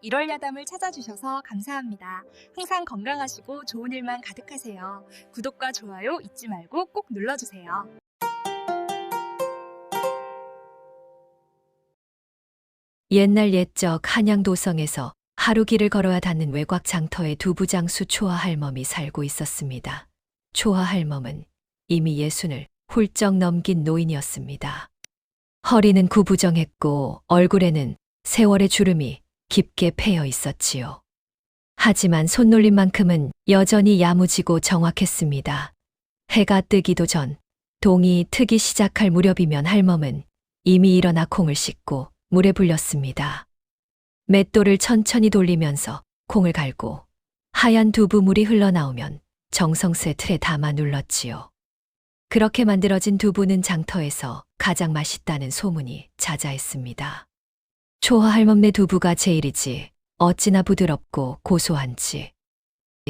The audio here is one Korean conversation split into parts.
일월 야담을 찾아주셔서 감사합니다. 항상 건강하시고 좋은 일만 가득하세요. 구독과 좋아요 잊지 말고 꼭 눌러주세요. 옛날 옛적 한양도성에서 하루 길을 걸어야 닿는 외곽 장터에 두부장수 초하 할멈이 살고 있었습니다. 초하 할멈은 이미 예순을 훌쩍 넘긴 노인이었습니다. 허리는 구부정했고 얼굴에는 세월의 주름이 깊게 패여 있었지요. 하지만 손놀림만큼은 여전히 야무지고 정확했습니다. 해가 뜨기도 전 동이 트기 시작할 무렵이면 할멈은 이미 일어나 콩을 씻고 물에 불렸습니다. 맷돌을 천천히 돌리면서 콩을 갈고 하얀 두부물이 흘러나오면 정성스레 틀에 담아 눌렀지요. 그렇게 만들어진 두부는 장터에서 가장 맛있다는 소문이 자자했습니다. 초하 할멈네 두부가 제일이지 어찌나 부드럽고 고소한지.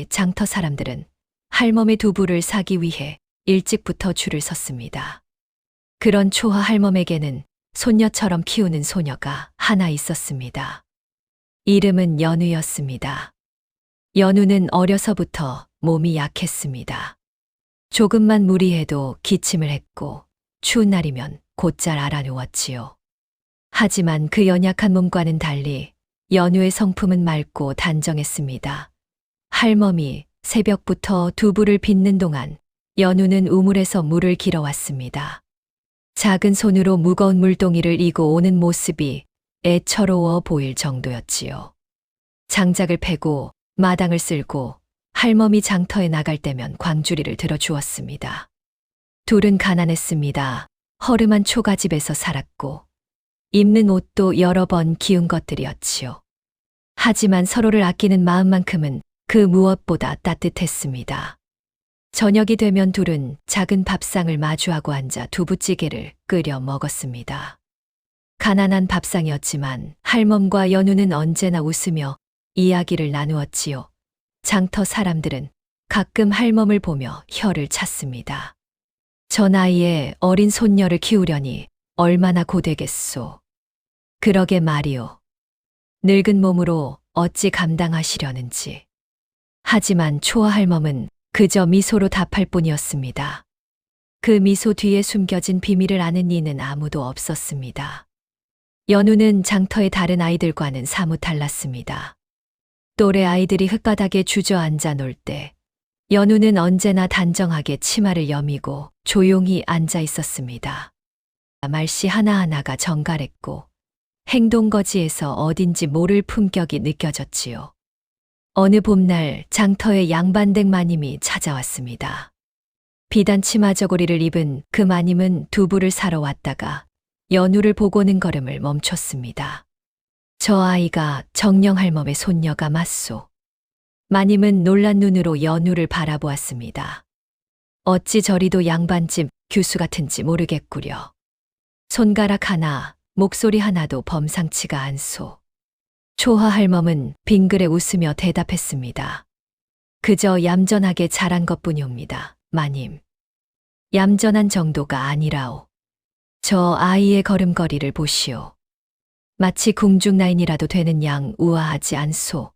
장터 사람들은 할멈의 두부를 사기 위해 일찍부터 줄을 섰습니다. 그런 초하 할멈에게는 손녀처럼 키우는 소녀가 하나 있었습니다. 이름은 연우였습니다. 연우는 어려서부터 몸이 약했습니다. 조금만 무리해도 기침을 했고 추운 날이면 곧잘 알아누웠지요. 하지만 그 연약한 몸과는 달리 연우의 성품은 맑고 단정했습니다. 할멈이 새벽부터 두부를 빚는 동안 연우는 우물에서 물을 길어왔습니다. 작은 손으로 무거운 물동이를 이고 오는 모습이 애처로워 보일 정도였지요. 장작을 패고 마당을 쓸고 할멈이 장터에 나갈 때면 광주리를 들어주었습니다. 둘은 가난했습니다. 허름한 초가집에서 살았고 입는 옷도 여러 번 기운 것들이었지요. 하지만 서로를 아끼는 마음만큼은 그 무엇보다 따뜻했습니다. 저녁이 되면 둘은 작은 밥상을 마주하고 앉아 두부찌개를 끓여 먹었습니다. 가난한 밥상이었지만 할멈과 연우는 언제나 웃으며 이야기를 나누었지요. 장터 사람들은 가끔 할멈을 보며 혀를 찼습니다. 저 나이에 어린 손녀를 키우려니 얼마나 고되겠소. 그러게 말이오. 늙은 몸으로 어찌 감당하시려는지. 하지만 초아 할멈은 그저 미소로 답할 뿐이었습니다. 그 미소 뒤에 숨겨진 비밀을 아는 이는 아무도 없었습니다. 연우는 장터의 다른 아이들과는 사뭇 달랐습니다. 또래 아이들이 흙바닥에 주저앉아 놀 때 연우는 언제나 단정하게 치마를 여미고 조용히 앉아 있었습니다. 말씨 하나하나가 정갈했고 행동거지에서 어딘지 모를 품격이 느껴졌지요. 어느 봄날 장터에 양반댁 마님이 찾아왔습니다. 비단 치마 저고리를 입은 그 마님은 두부를 사러 왔다가 연우를 보고는 걸음을 멈췄습니다. 저 아이가 정령 할멈의 손녀가 맞소. 마님은 놀란 눈으로 연우를 바라보았습니다. 어찌 저리도 양반집 규수 같은지 모르겠구려. 손가락 하나, 목소리 하나도 범상치가 않소. 초하 할멈은 빙그레 웃으며 대답했습니다. 그저 얌전하게 자란 것뿐이옵니다, 마님. 얌전한 정도가 아니라오. 저 아이의 걸음걸이를 보시오. 마치 궁중라인이라도 되는 양 우아하지 않소.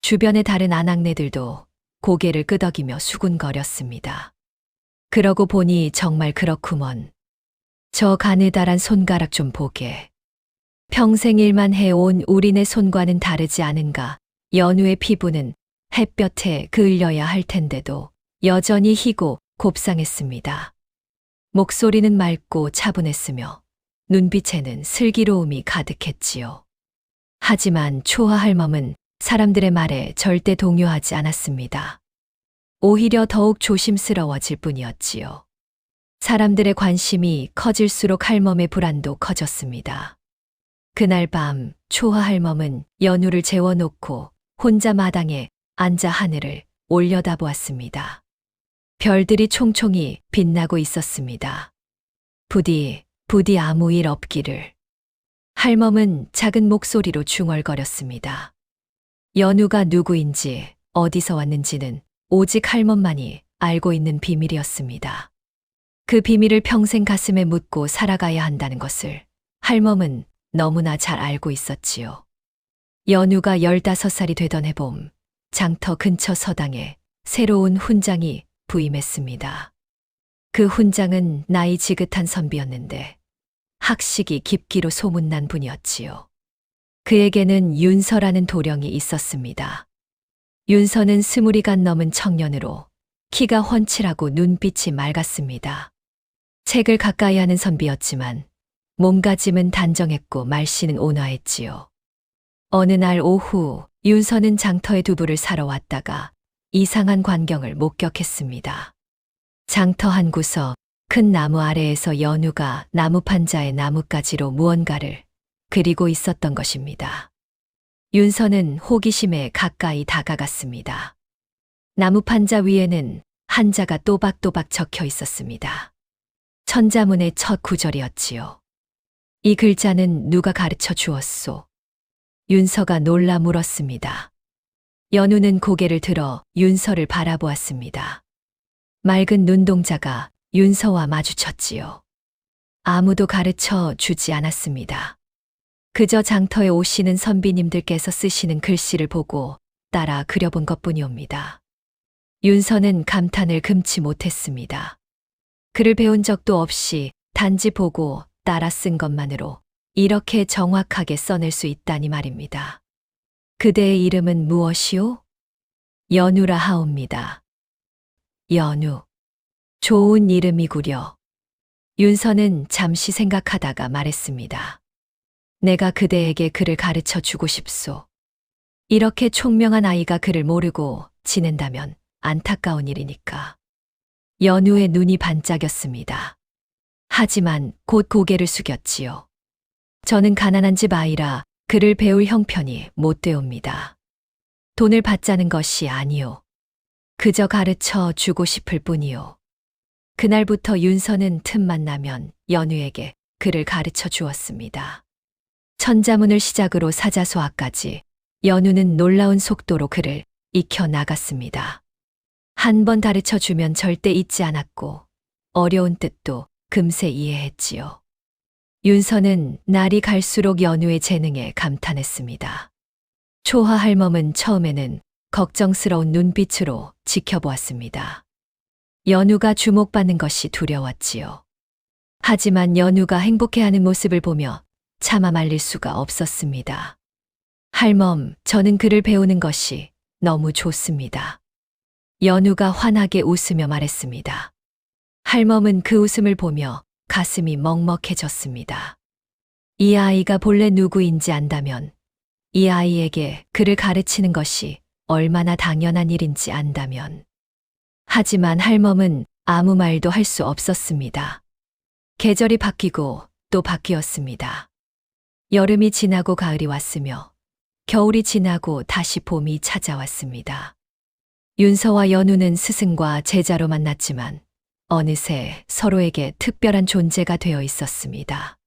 주변의 다른 아낙네들도 고개를 끄덕이며 수군거렸습니다. 그러고 보니 정말 그렇구먼. 저 가느다란 손가락 좀 보게. 평생 일만 해온 우리네 손과는 다르지 않은가. 연우의 피부는 햇볕에 그을려야 할 텐데도 여전히 희고 곱상했습니다. 목소리는 맑고 차분했으며 눈빛에는 슬기로움이 가득했지요. 하지만 초하 할멈은 사람들의 말에 절대 동요하지 않았습니다. 오히려 더욱 조심스러워질 뿐이었지요. 사람들의 관심이 커질수록 할멈의 불안도 커졌습니다. 그날 밤 초하 할멈은 연우를 재워놓고 혼자 마당에 앉아 하늘을 올려다보았습니다. 별들이 총총히 빛나고 있었습니다. 부디 아무 일 없기를. 할멈은 작은 목소리로 중얼거렸습니다. 연우가 누구인지 어디서 왔는지는 오직 할멈만이 알고 있는 비밀이었습니다. 그 비밀을 평생 가슴에 묻고 살아가야 한다는 것을 할멈은 너무나 잘 알고 있었지요. 연우가 15살이 되던 해봄, 장터 근처 서당에 새로운 훈장이 부임했습니다. 그 훈장은 나이 지긋한 선비였는데 학식이 깊기로 소문난 분이었지요. 그에게는 윤서라는 도령이 있었습니다. 윤서는 20간 넘은 청년으로 키가 훤칠하고 눈빛이 맑았습니다. 책을 가까이 하는 선비였지만 몸가짐은 단정했고 말씨는 온화했지요. 어느 날 오후 윤서는 장터에 두부를 사러 왔다가 이상한 광경을 목격했습니다. 장터 한 구석 큰 나무 아래에서 연우가 나무판자의 나뭇가지로 무언가를 그리고 있었던 것입니다. 윤서는 호기심에 가까이 다가갔습니다. 나무판자 위에는 한자가 또박또박 적혀 있었습니다. 천자문의 첫 구절이었지요. 이 글자는 누가 가르쳐 주었소? 윤서가 놀라 물었습니다. 연우는 고개를 들어 윤서를 바라보았습니다. 맑은 눈동자가 윤서와 마주쳤지요. 아무도 가르쳐 주지 않았습니다. 그저 장터에 오시는 선비님들께서 쓰시는 글씨를 보고 따라 그려본 것뿐이옵니다. 윤서는 감탄을 금치 못했습니다. 글을 배운 적도 없이 단지 보고 따라 쓴 것만으로 이렇게 정확하게 써낼 수 있다니 말입니다. 그대의 이름은 무엇이오? 연우라 하옵니다. 연우. 좋은 이름이구려. 윤서는 잠시 생각하다가 말했습니다. 내가 그대에게 글을 가르쳐 주고 싶소. 이렇게 총명한 아이가 글을 모르고 지낸다면 안타까운 일이니까. 연우의 눈이 반짝였습니다. 하지만 곧 고개를 숙였지요. 저는 가난한 집 아이라 글을 배울 형편이 못 되옵니다. 돈을 받자는 것이 아니오. 그저 가르쳐 주고 싶을 뿐이오. 그날부터 윤서는 틈만 나면 연우에게 글을 가르쳐 주었습니다. 천자문을 시작으로 사자소하까지 연우는 놀라운 속도로 글을 익혀 나갔습니다. 한 번 가르쳐 주면 절대 잊지 않았고 어려운 뜻도 금세 이해했지요. 윤서는 날이 갈수록 연우의 재능에 감탄했습니다. 초하 할멈은 처음에는 걱정스러운 눈빛으로 지켜보았습니다. 연우가 주목받는 것이 두려웠지요. 하지만 연우가 행복해하는 모습을 보며 차마 말릴 수가 없었습니다. 할멈, 저는 글을 배우는 것이 너무 좋습니다. 연우가 환하게 웃으며 말했습니다. 할멈은 그 웃음을 보며 가슴이 먹먹해졌습니다. 이 아이가 본래 누구인지 안다면, 이 아이에게 글을 가르치는 것이 얼마나 당연한 일인지 안다면. 하지만 할멈은 아무 말도 할 수 없었습니다. 계절이 바뀌고 또 바뀌었습니다. 여름이 지나고 가을이 왔으며 겨울이 지나고 다시 봄이 찾아왔습니다. 윤서와 연우는 스승과 제자로 만났지만 어느새 서로에게 특별한 존재가 되어 있었습니다.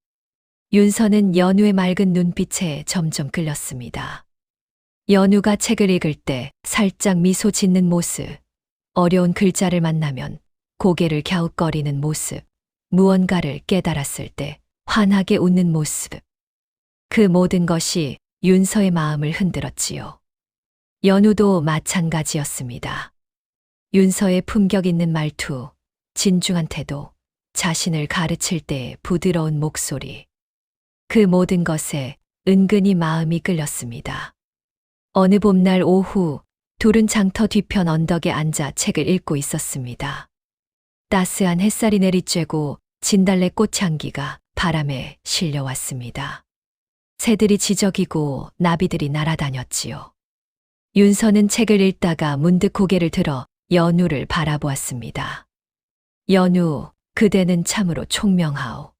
윤서는 연우의 맑은 눈빛에 점점 끌렸습니다. 연우가 책을 읽을 때 살짝 미소 짓는 모습, 어려운 글자를 만나면 고개를 갸웃거리는 모습, 무언가를 깨달았을 때 환하게 웃는 모습. 그 모든 것이 윤서의 마음을 흔들었지요. 연우도 마찬가지였습니다. 윤서의 품격 있는 말투, 진중한 태도, 자신을 가르칠 때의 부드러운 목소리. 그 모든 것에 은근히 마음이 끌렸습니다. 어느 봄날 오후, 둘은 장터 뒤편 언덕에 앉아 책을 읽고 있었습니다. 따스한 햇살이 내리쬐고 진달래 꽃향기가 바람에 실려왔습니다. 새들이 지저귀고 나비들이 날아다녔지요. 윤서는 책을 읽다가 문득 고개를 들어 연우를 바라보았습니다. 연우, 그대는 참으로 총명하오.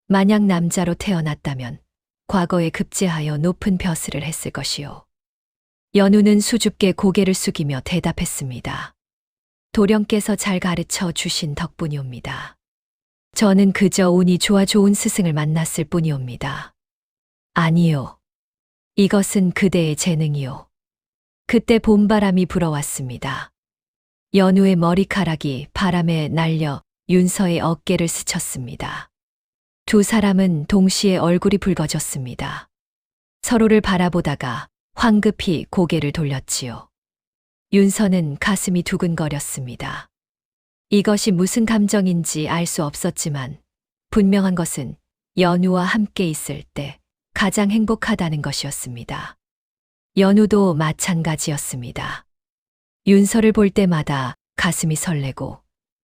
만약 남자로 태어났다면 과거에 급제하여 높은 벼슬을 했을 것이오. 연우는 수줍게 고개를 숙이며 대답했습니다. 도령께서 잘 가르쳐 주신 덕분이옵니다. 저는 그저 운이 좋아 좋은 스승을 만났을 뿐이옵니다. 아니요. 이것은 그대의 재능이요. 그때 봄바람이 불어왔습니다. 연우의 머리카락이 바람에 날려 윤서의 어깨를 스쳤습니다. 두 사람은 동시에 얼굴이 붉어졌습니다. 서로를 바라보다가 황급히 고개를 돌렸지요. 윤서는 가슴이 두근거렸습니다. 이것이 무슨 감정인지 알 수 없었지만 분명한 것은 연우와 함께 있을 때 가장 행복하다는 것이었습니다. 연우도 마찬가지였습니다. 윤서를 볼 때마다 가슴이 설레고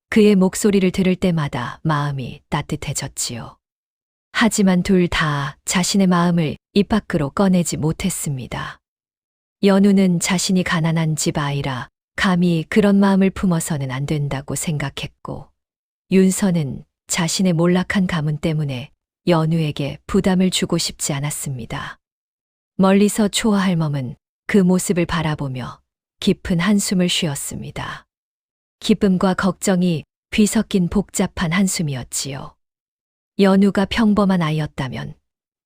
그의 목소리를 들을 때마다 마음이 따뜻해졌지요. 하지만 둘 다 자신의 마음을 입 밖으로 꺼내지 못했습니다. 연우는 자신이 가난한 집 아이라 감히 그런 마음을 품어서는 안 된다고 생각했고, 윤서는 자신의 몰락한 가문 때문에 연우에게 부담을 주고 싶지 않았습니다. 멀리서 초아 할멈은 그 모습을 바라보며 깊은 한숨을 쉬었습니다. 기쁨과 걱정이 뒤섞인 복잡한 한숨이었지요. 연우가 평범한 아이였다면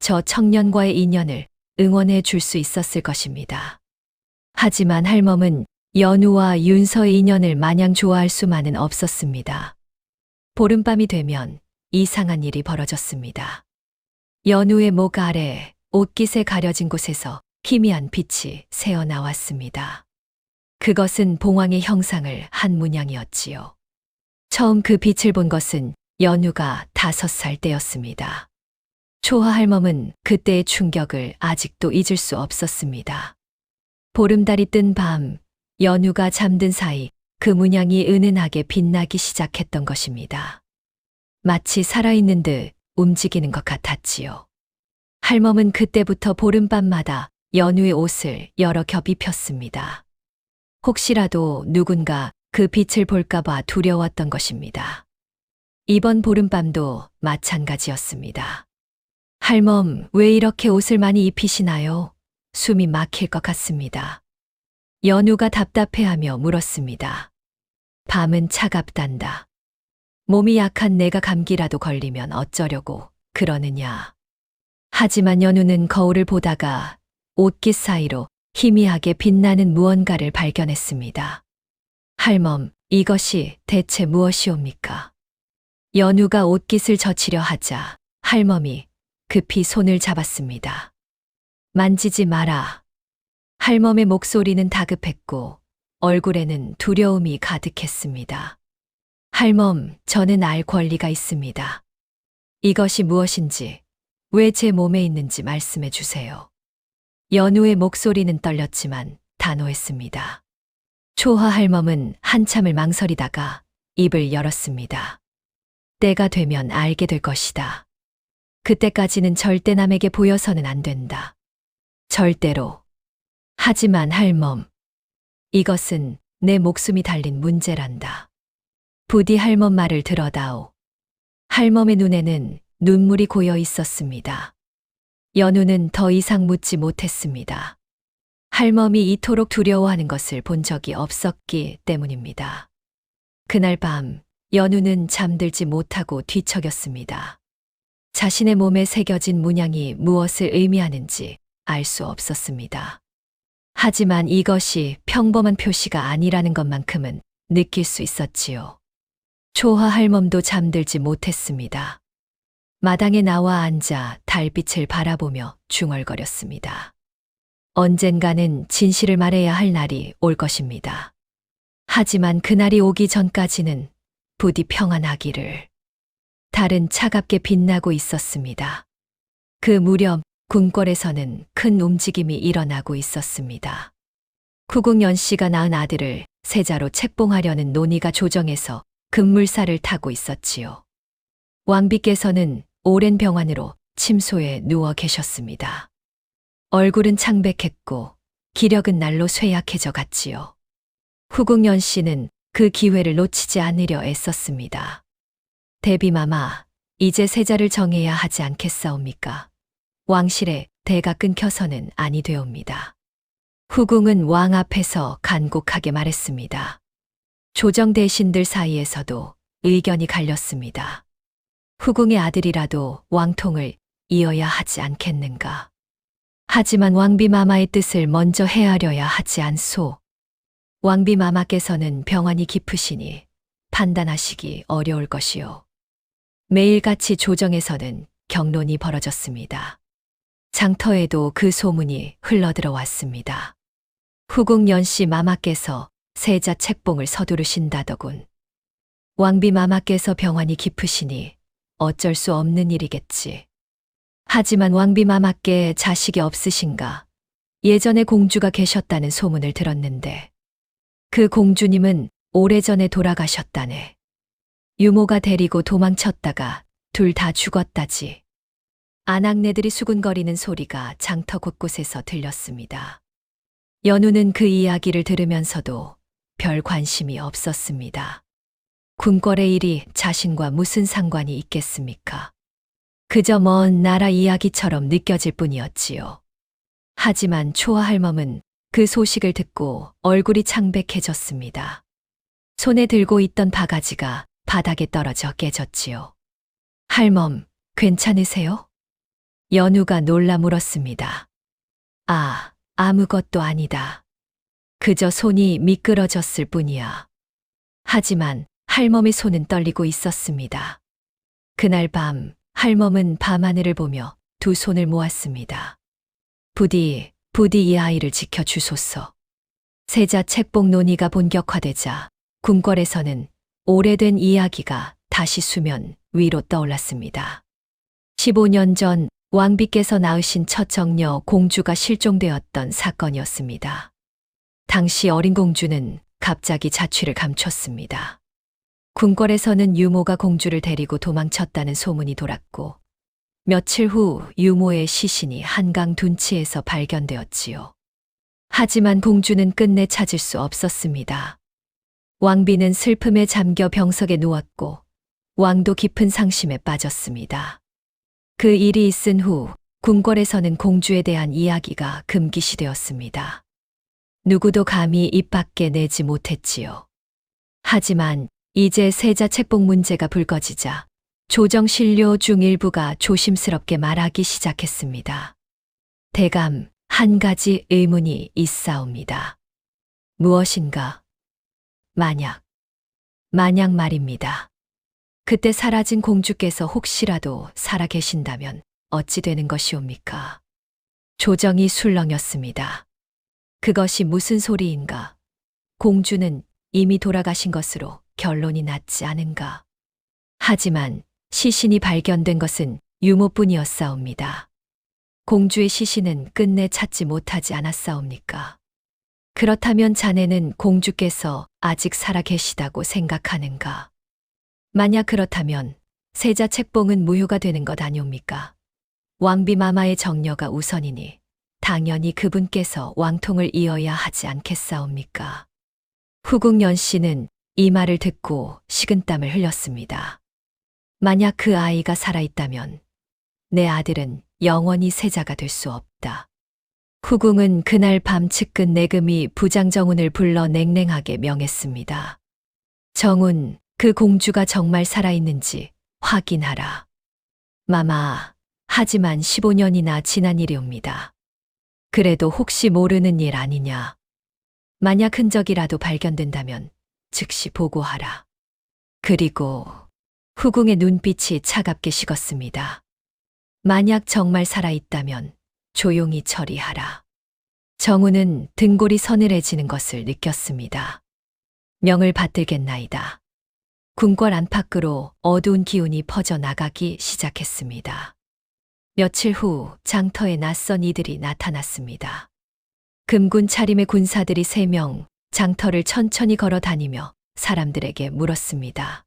저 청년과의 인연을 응원해 줄 수 있었을 것입니다. 하지만 할멈은 연우와 윤서의 인연을 마냥 좋아할 수만은 없었습니다. 보름밤이 되면 이상한 일이 벌어졌습니다. 연우의 목 아래 옷깃에 가려진 곳에서 희미한 빛이 새어나왔습니다. 그것은 봉황의 형상을 한 문양이었지요. 처음 그 빛을 본 것은 연우가 5살 때였습니다. 초아 할멈은 그때의 충격을 아직도 잊을 수 없었습니다. 보름달이 뜬 밤, 연우가 잠든 사이 그 문양이 은은하게 빛나기 시작했던 것입니다. 마치 살아있는 듯 움직이는 것 같았지요. 할멈은 그때부터 보름밤마다 연우의 옷을 여러 겹 입혔습니다. 혹시라도 누군가 그 빛을 볼까봐 두려웠던 것입니다. 이번 보름밤도 마찬가지였습니다. 할멈, 왜 이렇게 옷을 많이 입히시나요? 숨이 막힐 것 같습니다. 연우가 답답해하며 물었습니다. 밤은 차갑단다. 몸이 약한 내가 감기라도 걸리면 어쩌려고 그러느냐. 하지만 연우는 거울을 보다가 옷깃 사이로 희미하게 빛나는 무언가를 발견했습니다. 할멈, 이것이 대체 무엇이옵니까? 연우가 옷깃을 젖히려 하자 할멈이 급히 손을 잡았습니다. 만지지 마라. 할멈의 목소리는 다급했고 얼굴에는 두려움이 가득했습니다. 할멈, 저는 알 권리가 있습니다. 이것이 무엇인지, 왜 제 몸에 있는지 말씀해 주세요. 연우의 목소리는 떨렸지만 단호했습니다. 초아 할멈은 한참을 망설이다가 입을 열었습니다. 때가 되면 알게 될 것이다. 그때까지는 절대 남에게 보여서는 안 된다. 절대로. 하지만 할멈, 이것은 내 목숨이 달린 문제란다. 부디 할멈 말을 들어다오. 할멈의 눈에는 눈물이 고여 있었습니다. 연우는 더 이상 묻지 못했습니다. 할멈이 이토록 두려워하는 것을 본 적이 없었기 때문입니다. 그날 밤, 연우는 잠들지 못하고 뒤척였습니다. 자신의 몸에 새겨진 문양이 무엇을 의미하는지 알 수 없었습니다. 하지만 이것이 평범한 표시가 아니라는 것만큼은 느낄 수 있었지요. 초아 할멈도 잠들지 못했습니다. 마당에 나와 앉아 달빛을 바라보며 중얼거렸습니다. 언젠가는 진실을 말해야 할 날이 올 것입니다. 하지만 그날이 오기 전까지는 부디 평안하기를. 달은 차갑게 빛나고 있었습니다. 그 무렵 궁궐에서는 큰 움직임이 일어나고 있었습니다. 구국연 씨가 낳은 아들을 세자로 책봉하려는 논의가 조정에서 급물살을 타고 있었지요. 왕비께서는 오랜 병환으로 침소에 누워 계셨습니다. 얼굴은 창백했고 기력은 날로 쇠약해져 갔지요. 후국연 씨는 그 기회를 놓치지 않으려 애썼습니다. 대비마마, 이제 세자를 정해야 하지 않겠사옵니까? 왕실에 대가 끊겨서는 아니 되옵니다. 후궁은 왕 앞에서 간곡하게 말했습니다. 조정 대신들 사이에서도 의견이 갈렸습니다. 후궁의 아들이라도 왕통을 이어야 하지 않겠는가. 하지만 왕비마마의 뜻을 먼저 헤아려야 하지 않소. 왕비마마께서는 병환이 깊으시니 판단하시기 어려울 것이요. 매일같이 조정에서는 격론이 벌어졌습니다. 장터에도 그 소문이 흘러들어왔습니다. 후궁연 씨 마마께서 세자 책봉을 서두르신다더군. 왕비 마마께서 병환이 깊으시니 어쩔 수 없는 일이겠지. 하지만 왕비 마마께 자식이 없으신가? 예전에 공주가 계셨다는 소문을 들었는데 그 공주님은 오래전에 돌아가셨다네. 유모가 데리고 도망쳤다가 둘 다 죽었다지. 아낙네들이 수군거리는 소리가 장터 곳곳에서 들렸습니다. 연우는 그 이야기를 들으면서도 별 관심이 없었습니다. 궁궐의 일이 자신과 무슨 상관이 있겠습니까? 그저 먼 나라 이야기처럼 느껴질 뿐이었지요. 하지만 초아 할멈은 그 소식을 듣고 얼굴이 창백해졌습니다. 손에 들고 있던 바가지가 바닥에 떨어져 깨졌지요. 할멈, 괜찮으세요? 연우가 놀라 물었습니다. 아, 아무것도 아니다. 그저 손이 미끄러졌을 뿐이야. 하지만 할멈의 손은 떨리고 있었습니다. 그날 밤 할멈은 밤하늘을 보며 두 손을 모았습니다. 부디 이 아이를 지켜주소서. 세자 책봉 논의가 본격화되자 궁궐에서는 오래된 이야기가 다시 수면 위로 떠올랐습니다. 15년 전 왕비께서 낳으신 첫 정녀 공주가 실종되었던 사건이었습니다. 당시 어린 공주는 갑자기 자취를 감췄습니다. 궁궐에서는 유모가 공주를 데리고 도망쳤다는 소문이 돌았고 며칠 후 유모의 시신이 한강 둔치에서 발견되었지요. 하지만 공주는 끝내 찾을 수 없었습니다. 왕비는 슬픔에 잠겨 병석에 누웠고 왕도 깊은 상심에 빠졌습니다. 그 일이 있은 후 궁궐에서는 공주에 대한 이야기가 금기시되었습니다. 누구도 감히 입 밖에 내지 못했지요. 하지만 이제 세자 책봉 문제가 불거지자 조정신료 중 일부가 조심스럽게 말하기 시작했습니다. 대감 한 가지 의문이 있사옵니다. 무엇인가? 만약 말입니다. 그때 사라진 공주께서 혹시라도 살아 계신다면 어찌 되는 것이옵니까? 조정이 술렁였습니다. 그것이 무슨 소리인가? 공주는 이미 돌아가신 것으로 결론이 났지 않은가? 하지만 시신이 발견된 것은 유모뿐이었사옵니다. 공주의 시신은 끝내 찾지 못하지 않았사옵니까? 그렇다면 자네는 공주께서 아직 살아 계시다고 생각하는가? 만약 그렇다면 세자 책봉은 무효가 되는 것 아니옵니까? 왕비 마마의 정녀가 우선이니 당연히 그분께서 왕통을 이어야 하지 않겠사옵니까? 후궁연 씨는 이 말을 듣고 식은땀을 흘렸습니다. 만약 그 아이가 살아있다면 내 아들은 영원히 세자가 될 수 없다. 후궁은 그날 밤 측근 내금이 부장 정운을 불러 냉랭하게 명했습니다. 정운, 그 공주가 정말 살아있는지 확인하라. 마마, 하지만 15년이나 지난 일이옵니다. 그래도 혹시 모르는 일 아니냐. 만약 흔적이라도 발견된다면 즉시 보고하라. 그리고 후궁의 눈빛이 차갑게 식었습니다. 만약 정말 살아있다면 조용히 처리하라. 정우는 등골이 서늘해지는 것을 느꼈습니다. 명을 받들겠나이다. 궁궐 안팎으로 어두운 기운이 퍼져나가기 시작했습니다. 며칠 후 장터에 낯선 이들이 나타났습니다. 금군 차림의 군사들이 3명 장터를 천천히 걸어 다니며 사람들에게 물었습니다.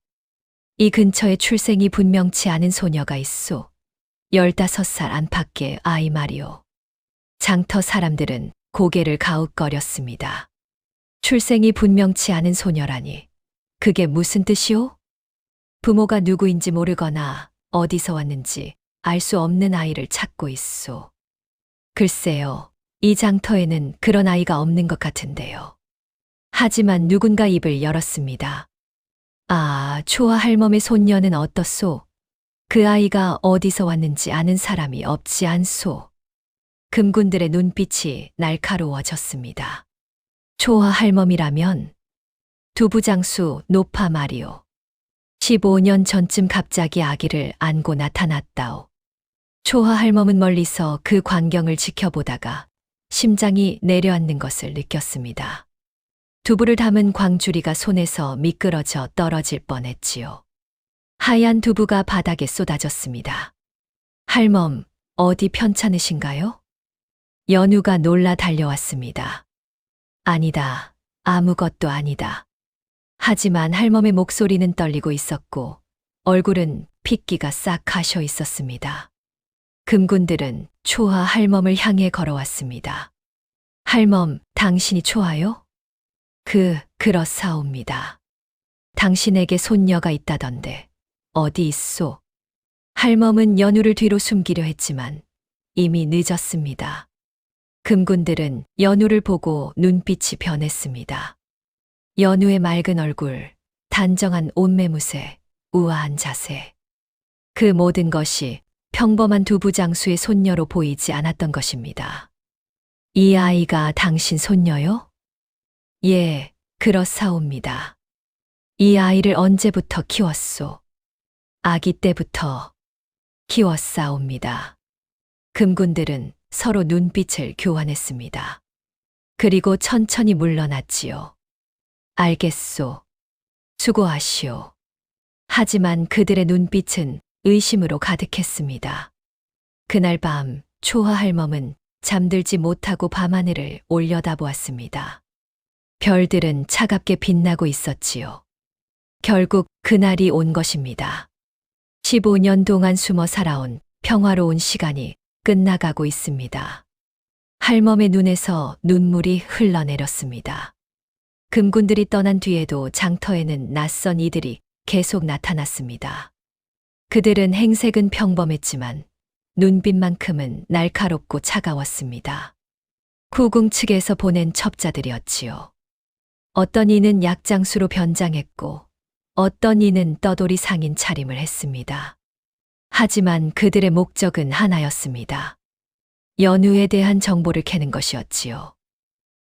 이 근처에 출생이 분명치 않은 소녀가 있소. 15살 안팎의 아이 말이오. 장터 사람들은 고개를 가웃거렸습니다. 출생이 분명치 않은 소녀라니 그게 무슨 뜻이오? 부모가 누구인지 모르거나 어디서 왔는지 알 수 없는 아이를 찾고 있소. 글쎄요, 이 장터에는 그런 아이가 없는 것 같은데요. 하지만 누군가 입을 열었습니다. 아, 초아 할멈의 손녀는 어떻소? 그 아이가 어디서 왔는지 아는 사람이 없지 않소. 금군들의 눈빛이 날카로워졌습니다. 초아 할멈이라면 두부장수 노파 말이오. 15년 전쯤 갑자기 아기를 안고 나타났다오. 초하 할멈은 멀리서 그 광경을 지켜보다가 심장이 내려앉는 것을 느꼈습니다. 두부를 담은 광주리가 손에서 미끄러져 떨어질 뻔했지요. 하얀 두부가 바닥에 쏟아졌습니다. 할멈, 어디 편찮으신가요? 연우가 놀라 달려왔습니다. 아니다, 아무것도 아니다. 하지만 할멈의 목소리는 떨리고 있었고 얼굴은 핏기가 싹 가셔 있었습니다. 금군들은 초하 할멈을 향해 걸어왔습니다. 할멈, 당신이 초하요? 그렇사옵니다. 당신에게 손녀가 있다던데 어디 있소? 할멈은 연우를 뒤로 숨기려 했지만 이미 늦었습니다. 금군들은 연우를 보고 눈빛이 변했습니다. 연우의 맑은 얼굴, 단정한 옷매무새, 우아한 자세. 그 모든 것이 평범한 두부장수의 손녀로 보이지 않았던 것입니다. 이 아이가 당신 손녀요? 예, 그렇사옵니다. 이 아이를 언제부터 키웠소? 아기 때부터 키웠사옵니다. 금군들은 서로 눈빛을 교환했습니다. 그리고 천천히 물러났지요. 알겠소. 수고하시오. 하지만 그들의 눈빛은 의심으로 가득했습니다. 그날 밤 초하 할멈은 잠들지 못하고 밤하늘을 올려다보았습니다. 별들은 차갑게 빛나고 있었지요. 결국 그날이 온 것입니다. 15년 동안 숨어 살아온 평화로운 시간이 끝나가고 있습니다. 할멈의 눈에서 눈물이 흘러내렸습니다. 금군들이 떠난 뒤에도 장터에는 낯선 이들이 계속 나타났습니다. 그들은 행색은 평범했지만 눈빛만큼은 날카롭고 차가웠습니다. 구궁 측에서 보낸 첩자들이었지요. 어떤 이는 약장수로 변장했고 어떤 이는 떠돌이 상인 차림을 했습니다. 하지만 그들의 목적은 하나였습니다. 연우에 대한 정보를 캐는 것이었지요.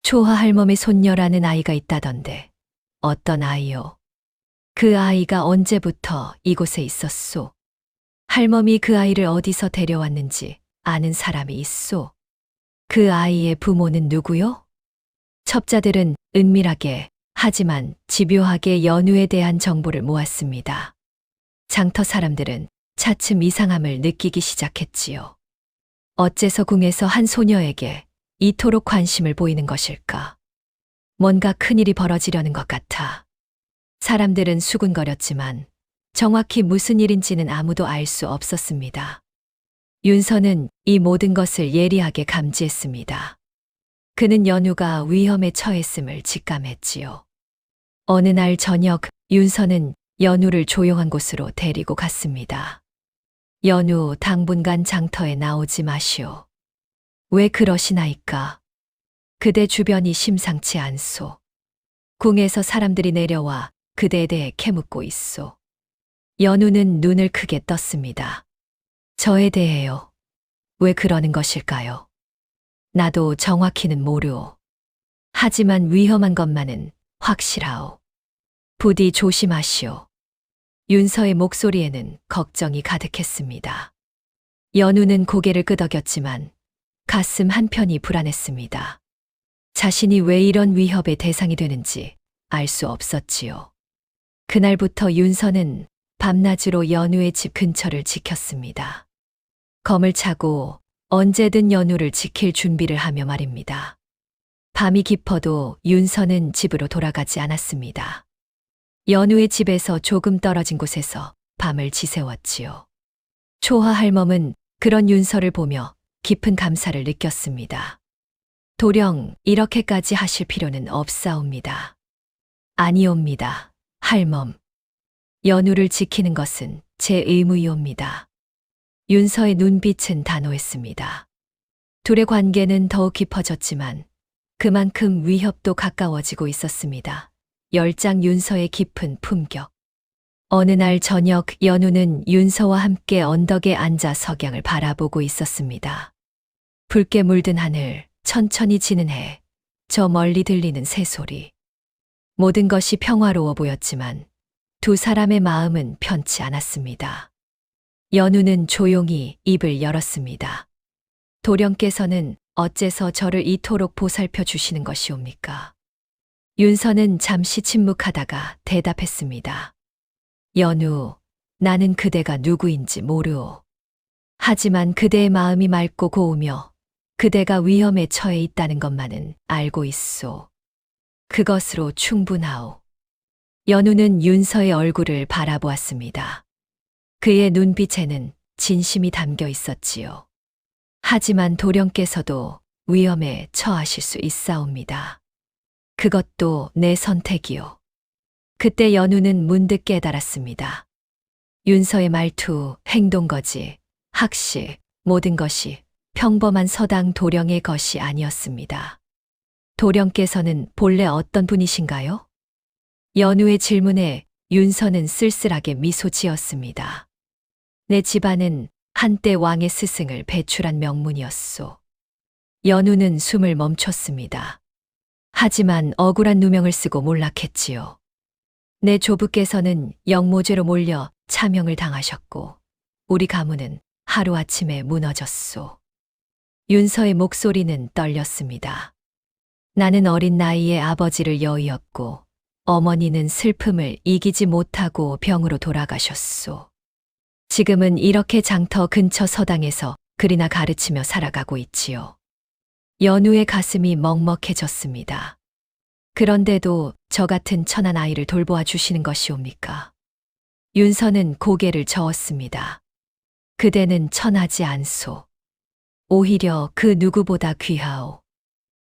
초하 할멈의 손녀라는 아이가 있다던데 어떤 아이요? 그 아이가 언제부터 이곳에 있었소? 할멈이 그 아이를 어디서 데려왔는지 아는 사람이 있소? 그 아이의 부모는 누구요? 첩자들은 은밀하게 하지만 집요하게 연우에 대한 정보를 모았습니다. 장터 사람들은 차츰 이상함을 느끼기 시작했지요. 어째서 궁에서 한 소녀에게 이토록 관심을 보이는 것일까? 뭔가 큰일이 벌어지려는 것 같아. 사람들은 수군거렸지만 정확히 무슨 일인지는 아무도 알 수 없었습니다. 윤서는 이 모든 것을 예리하게 감지했습니다. 그는 연우가 위험에 처했음을 직감했지요. 어느 날 저녁 윤서는 연우를 조용한 곳으로 데리고 갔습니다. 연우, 당분간 장터에 나오지 마시오. 왜 그러시나이까? 그대 주변이 심상치 않소. 궁에서 사람들이 내려와 그대에 대해 캐묻고 있소. 연우는 눈을 크게 떴습니다. 저에 대해요. 왜 그러는 것일까요? 나도 정확히는 모르오. 하지만 위험한 것만은 확실하오. 부디 조심하시오. 윤서의 목소리에는 걱정이 가득했습니다. 연우는 고개를 끄덕였지만 가슴 한편이 불안했습니다. 자신이 왜 이런 위협의 대상이 되는지 알 수 없었지요. 그날부터 윤서는 밤낮으로 연우의 집 근처를 지켰습니다. 검을 차고 언제든 연우를 지킬 준비를 하며 말입니다. 밤이 깊어도 윤서는 집으로 돌아가지 않았습니다. 연우의 집에서 조금 떨어진 곳에서 밤을 지새웠지요. 초하 할멈은 그런 윤서를 보며 깊은 감사를 느꼈습니다. 도령 이렇게까지 하실 필요는 없사옵니다. 아니옵니다, 할멈. 연우를 지키는 것은 제 의무이옵니다. 윤서의 눈빛은 단호했습니다. 둘의 관계는 더욱 깊어졌지만 그만큼 위협도 가까워지고 있었습니다. 열장 윤서의 깊은 품격. 어느 날 저녁 연우는 윤서와 함께 언덕에 앉아 석양을 바라보고 있었습니다. 붉게 물든 하늘, 천천히 지는 해, 저 멀리 들리는 새소리. 모든 것이 평화로워 보였지만 두 사람의 마음은 편치 않았습니다. 연우는 조용히 입을 열었습니다. 도령께서는 어째서 저를 이토록 보살펴 주시는 것이옵니까? 윤서는 잠시 침묵하다가 대답했습니다. 연우, 나는 그대가 누구인지 모르오. 하지만 그대의 마음이 맑고 고우며 그대가 위험에 처해 있다는 것만은 알고 있소. 그것으로 충분하오. 연우는 윤서의 얼굴을 바라보았습니다. 그의 눈빛에는 진심이 담겨 있었지요. 하지만 도령께서도 위험에 처하실 수 있사옵니다. 그것도 내 선택이요. 그때 연우는 문득 깨달았습니다. 윤서의 말투, 행동거지, 학식, 모든 것이 평범한 서당 도령의 것이 아니었습니다. 도령께서는 본래 어떤 분이신가요? 연우의 질문에 윤서는 쓸쓸하게 미소 지었습니다. 내 집안은 한때 왕의 스승을 배출한 명문이었소. 연우는 숨을 멈췄습니다. 하지만 억울한 누명을 쓰고 몰락했지요. 내 조부께서는 영모죄로 몰려 차명을 당하셨고 우리 가문은 하루아침에 무너졌소. 윤서의 목소리는 떨렸습니다. 나는 어린 나이에 아버지를 여의었고 어머니는 슬픔을 이기지 못하고 병으로 돌아가셨소. 지금은 이렇게 장터 근처 서당에서 글이나 가르치며 살아가고 있지요. 연우의 가슴이 먹먹해졌습니다. 그런데도 저 같은 천한 아이를 돌보아 주시는 것이옵니까? 윤서는 고개를 저었습니다. 그대는 천하지 않소. 오히려 그 누구보다 귀하오.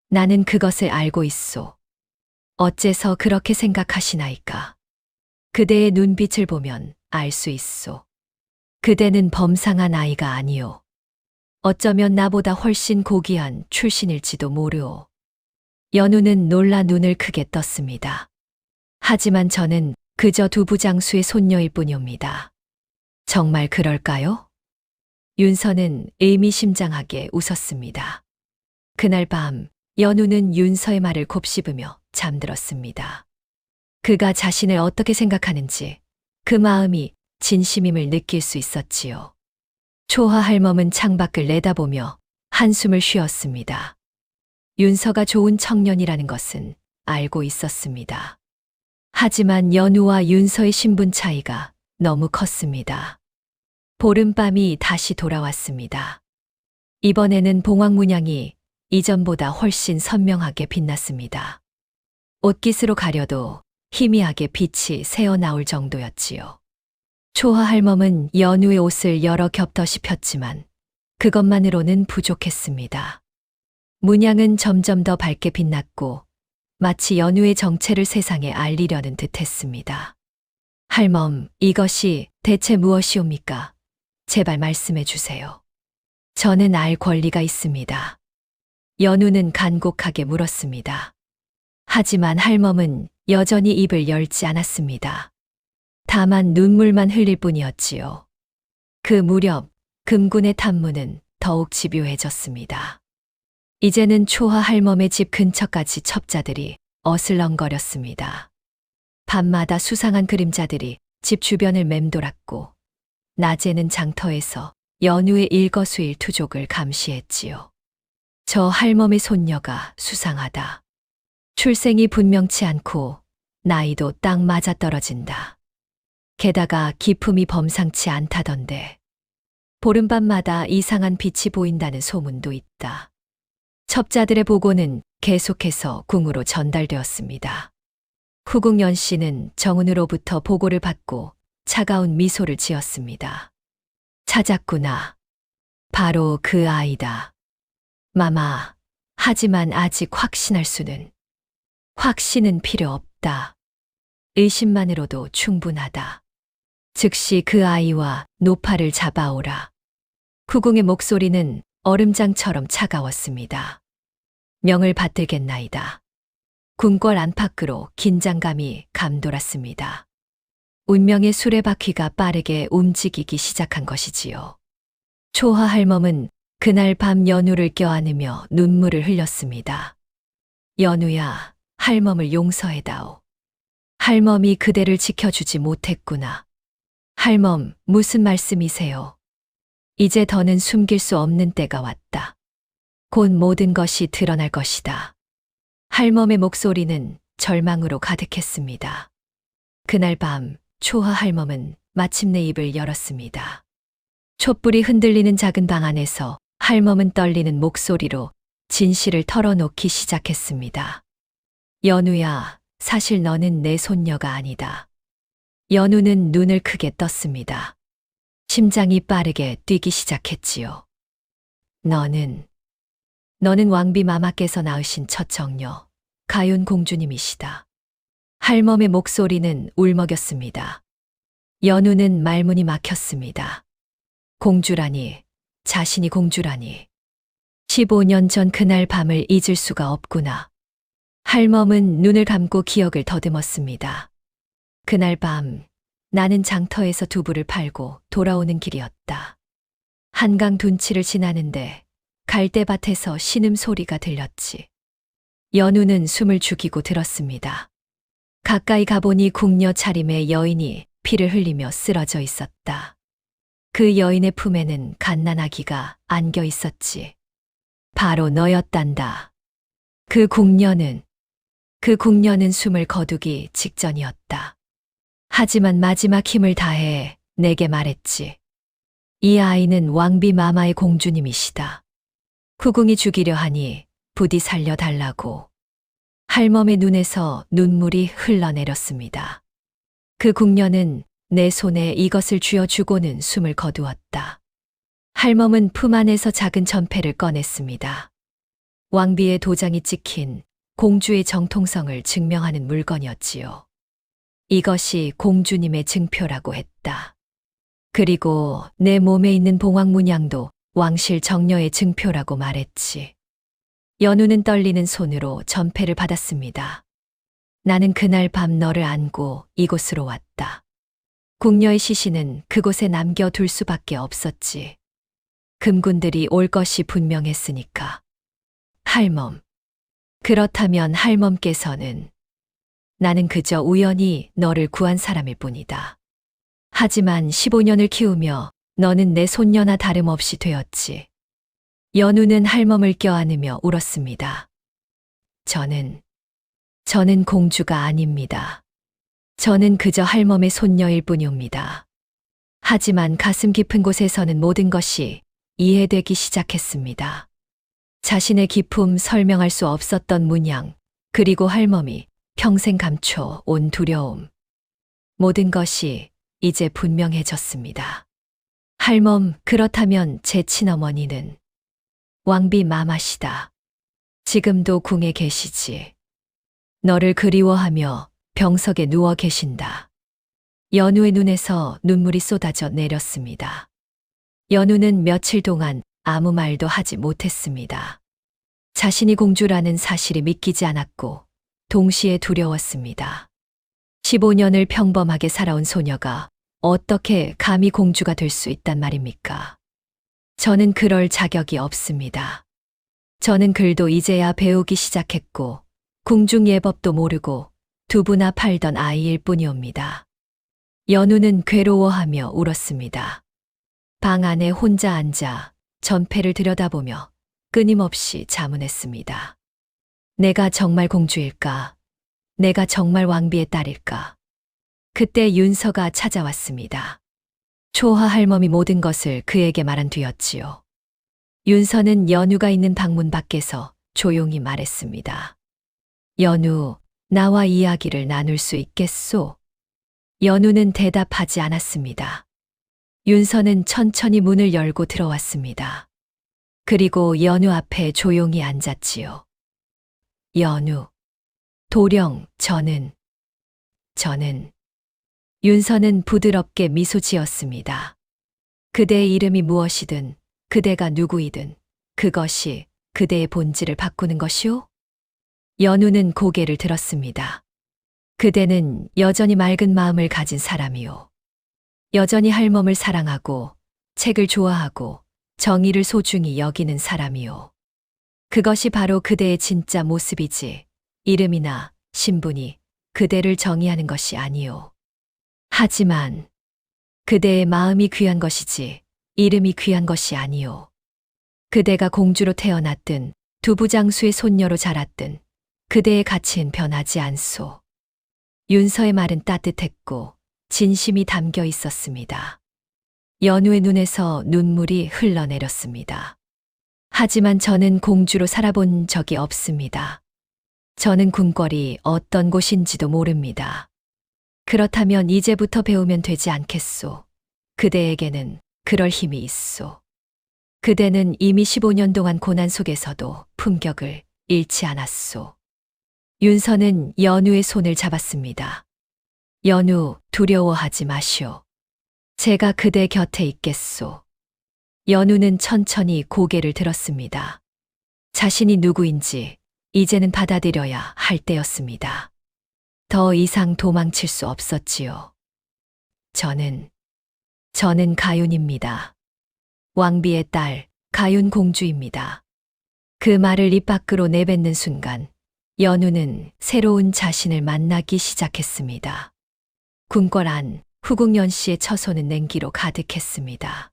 나는 그것을 알고 있소. 어째서 그렇게 생각하시나이까? 그대의 눈빛을 보면 알 수 있소. 그대는 범상한 아이가 아니오. 어쩌면 나보다 훨씬 고귀한 출신일지도 모르오. 연우는 놀라 눈을 크게 떴습니다. 하지만 저는 그저 두부장수의 손녀일 뿐이옵니다. 정말 그럴까요? 윤서는 의미심장하게 웃었습니다. 그날 밤 연우는 윤서의 말을 곱씹으며 잠들었습니다. 그가 자신을 어떻게 생각하는지 그 마음이 진심임을 느낄 수 있었지요. 초하 할멈은 창밖을 내다보며 한숨을 쉬었습니다. 윤서가 좋은 청년이라는 것은 알고 있었습니다. 하지만 연우와 윤서의 신분 차이가 너무 컸습니다. 보름밤이 다시 돌아왔습니다. 이번에는 봉황문양이 이전보다 훨씬 선명하게 빛났습니다. 옷깃으로 가려도 희미하게 빛이 새어나올 정도였지요. 초하 할멈은 연우의 옷을 여러 겹덧이 폈지만 그것만으로는 부족했습니다. 문양은 점점 더 밝게 빛났고 마치 연우의 정체를 세상에 알리려는 듯했습니다. 할멈, 이것이 대체 무엇이옵니까? 제발 말씀해 주세요. 저는 알 권리가 있습니다. 연우는 간곡하게 물었습니다. 하지만 할멈은 여전히 입을 열지 않았습니다. 다만 눈물만 흘릴 뿐이었지요. 그 무렵 금군의 탐문은 더욱 집요해졌습니다. 이제는 초하 할멈의 집 근처까지 첩자들이 어슬렁거렸습니다. 밤마다 수상한 그림자들이 집 주변을 맴돌았고 낮에는 장터에서 연우의 일거수일 투족을 감시했지요. 저 할멈의 손녀가 수상하다. 출생이 분명치 않고 나이도 딱 맞아떨어진다. 게다가 기품이 범상치 않다던데 보름밤마다 이상한 빛이 보인다는 소문도 있다. 첩자들의 보고는 계속해서 궁으로 전달되었습니다. 후궁연 씨는 정은으로부터 보고를 받고 차가운 미소를 지었습니다. 찾았구나. 바로 그 아이다. 마마, 하지만 아직 확신할 수는. 확신은 필요 없다. 의심만으로도 충분하다. 즉시 그 아이와 노파를 잡아오라. 후궁의 목소리는 얼음장처럼 차가웠습니다. 명을 받들겠나이다. 궁궐 안팎으로 긴장감이 감돌았습니다. 운명의 수레바퀴가 빠르게 움직이기 시작한 것이지요. 초하 할멈은 그날 밤 연우를 껴안으며 눈물을 흘렸습니다. 연우야, 할멈을 용서해다오. 할멈이 그대를 지켜주지 못했구나. 할멈, 무슨 말씀이세요? 이제 더는 숨길 수 없는 때가 왔다. 곧 모든 것이 드러날 것이다. 할멈의 목소리는 절망으로 가득했습니다. 그날 밤 초하 할멈은 마침내 입을 열었습니다. 촛불이 흔들리는 작은 방 안에서 할멈은 떨리는 목소리로 진실을 털어놓기 시작했습니다. 연우야, 사실 너는 내 손녀가 아니다. 연우는 눈을 크게 떴습니다. 심장이 빠르게 뛰기 시작했지요. 너는 왕비 마마께서 낳으신 첫 정녀, 가윤 공주님이시다. 할멈의 목소리는 울먹였습니다. 연우는 말문이 막혔습니다. 공주라니, 자신이 공주라니. 15년 전 그날 밤을 잊을 수가 없구나. 할멈은 눈을 감고 기억을 더듬었습니다. 그날 밤 나는 장터에서 두부를 팔고 돌아오는 길이었다. 한강 둔치를 지나는데 갈대밭에서 신음 소리가 들렸지. 연우는 숨을 죽이고 들었습니다. 가까이 가보니 궁녀 차림의 여인이 피를 흘리며 쓰러져 있었다. 그 여인의 품에는 갓난아기가 안겨 있었지. 바로 너였단다. 그 궁녀는 숨을 거두기 직전이었다. 하지만 마지막 힘을 다해 내게 말했지. 이 아이는 왕비 마마의 공주님이시다. 후궁이 죽이려 하니 부디 살려달라고. 할멈의 눈에서 눈물이 흘러내렸습니다. 그 궁녀는 내 손에 이것을 쥐어주고는 숨을 거두었다. 할멈은 품 안에서 작은 전패를 꺼냈습니다. 왕비의 도장이 찍힌 공주의 정통성을 증명하는 물건이었지요. 이것이 공주님의 증표라고 했다. 그리고 내 몸에 있는 봉황문양도 왕실 정녀의 증표라고 말했지. 연우는 떨리는 손으로 전패를 받았습니다. 나는 그날 밤 너를 안고 이곳으로 왔다. 궁녀의 시신은 그곳에 남겨둘 수밖에 없었지. 금군들이 올 것이 분명했으니까. 할멈. 그렇다면 할멈께서는 나는 그저 우연히 너를 구한 사람일 뿐이다. 하지만 15년을 키우며 너는 내 손녀나 다름없이 되었지. 연우는 할멈을 껴안으며 울었습니다. 저는 공주가 아닙니다. 저는 그저 할멈의 손녀일 뿐이옵니다. 하지만 가슴 깊은 곳에서는 모든 것이 이해되기 시작했습니다. 자신의 기품 설명할 수 없었던 문양, 그리고 할멈이 평생 감춰 온 두려움. 모든 것이 이제 분명해졌습니다. 할멈, 그렇다면 제 친어머니는 왕비 마마시다. 지금도 궁에 계시지. 너를 그리워하며 병석에 누워 계신다. 연우의 눈에서 눈물이 쏟아져 내렸습니다. 연우는 며칠 동안 아무 말도 하지 못했습니다. 자신이 공주라는 사실이 믿기지 않았고 동시에 두려웠습니다. 15년을 평범하게 살아온 소녀가 어떻게 감히 공주가 될 수 있단 말입니까? 저는 그럴 자격이 없습니다. 저는 글도 이제야 배우기 시작했고 궁중 예법도 모르고 두부나 팔던 아이일 뿐이옵니다. 연우는 괴로워하며 울었습니다. 방 안에 혼자 앉아 전패를 들여다보며 끊임없이 자문했습니다. 내가 정말 공주일까? 내가 정말 왕비의 딸일까? 그때 윤서가 찾아왔습니다. 초하 할멈이 모든 것을 그에게 말한 뒤였지요. 윤서는 연우가 있는 방문 밖에서 조용히 말했습니다. 연우, 나와 이야기를 나눌 수 있겠소? 연우는 대답하지 않았습니다. 윤서는 천천히 문을 열고 들어왔습니다. 그리고 연우 앞에 조용히 앉았지요. 연우, 도령, 저는. 윤서는 부드럽게 미소 지었습니다. 그대의 이름이 무엇이든, 그대가 누구이든, 그것이 그대의 본질을 바꾸는 것이오? 연우는 고개를 들었습니다. 그대는 여전히 맑은 마음을 가진 사람이오. 여전히 할멈을 사랑하고, 책을 좋아하고, 정의를 소중히 여기는 사람이오. 그것이 바로 그대의 진짜 모습이지, 이름이나 신분이 그대를 정의하는 것이 아니오. 하지만 그대의 마음이 귀한 것이지 이름이 귀한 것이 아니오. 그대가 공주로 태어났든 두부장수의 손녀로 자랐든 그대의 가치는 변하지 않소. 윤서의 말은 따뜻했고 진심이 담겨 있었습니다. 연우의 눈에서 눈물이 흘러내렸습니다. 하지만 저는 공주로 살아본 적이 없습니다. 저는 궁궐이 어떤 곳인지도 모릅니다. 그렇다면 이제부터 배우면 되지 않겠소. 그대에게는 그럴 힘이 있소. 그대는 이미 15년 동안 고난 속에서도 품격을 잃지 않았소. 윤서는 연우의 손을 잡았습니다. 연우, 두려워하지 마시오. 제가 그대 곁에 있겠소. 연우는 천천히 고개를 들었습니다. 자신이 누구인지 이제는 받아들여야 할 때였습니다. 더 이상 도망칠 수 없었지요. 저는 가윤입니다. 왕비의 딸, 가윤 공주입니다. 그 말을 입 밖으로 내뱉는 순간, 연우는 새로운 자신을 만나기 시작했습니다. 궁궐 안 후궁연 씨의 처소는 냉기로 가득했습니다.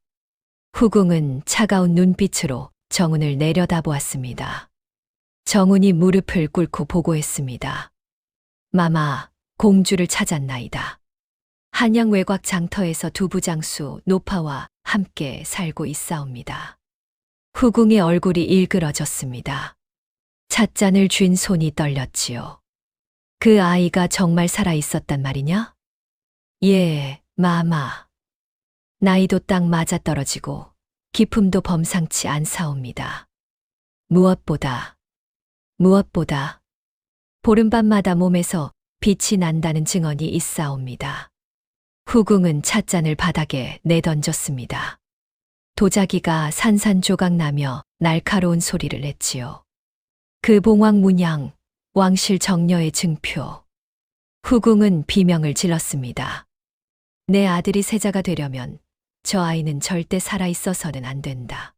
후궁은 차가운 눈빛으로 정운을 내려다보았습니다. 정운이 무릎을 꿇고 보고했습니다. 마마, 공주를 찾았나이다. 한양 외곽 장터에서 두부장수 노파와 함께 살고 있사옵니다. 후궁의 얼굴이 일그러졌습니다. 찻잔을 쥔 손이 떨렸지요. 그 아이가 정말 살아 있었단 말이냐? 예, 마마. 나이도 딱 맞아떨어지고 기품도 범상치 않사옵니다. 무엇보다 보름밤마다 몸에서 빛이 난다는 증언이 있사옵니다. 후궁은 찻잔을 바닥에 내던졌습니다. 도자기가 산산조각 나며 날카로운 소리를 냈지요. 그 봉황문양, 왕실 정녀의 증표. 후궁은 비명을 질렀습니다. 내 아들이 세자가 되려면 저 아이는 절대 살아있어서는 안 된다.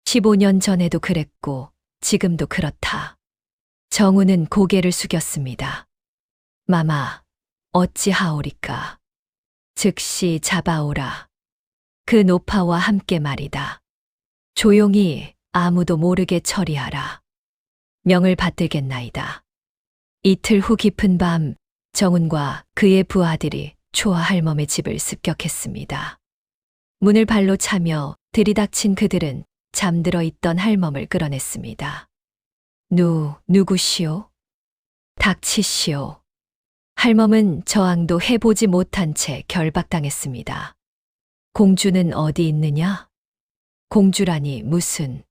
15년 전에도 그랬고 지금도 그렇다. 정우는 고개를 숙였습니다. 마마, 어찌하오리까. 즉시 잡아오라. 그 노파와 함께 말이다. 조용히 아무도 모르게 처리하라. 명을 받들겠나이다. 이틀 후 깊은 밤 정운과 그의 부하들이 초아 할멈의 집을 습격했습니다. 문을 발로 차며 들이닥친 그들은 잠들어 있던 할멈을 끌어냈습니다. 누구시오? 닥치시오. 할멈은 저항도 해보지 못한 채 결박당했습니다. 공주는 어디 있느냐? 공주라니 무슨.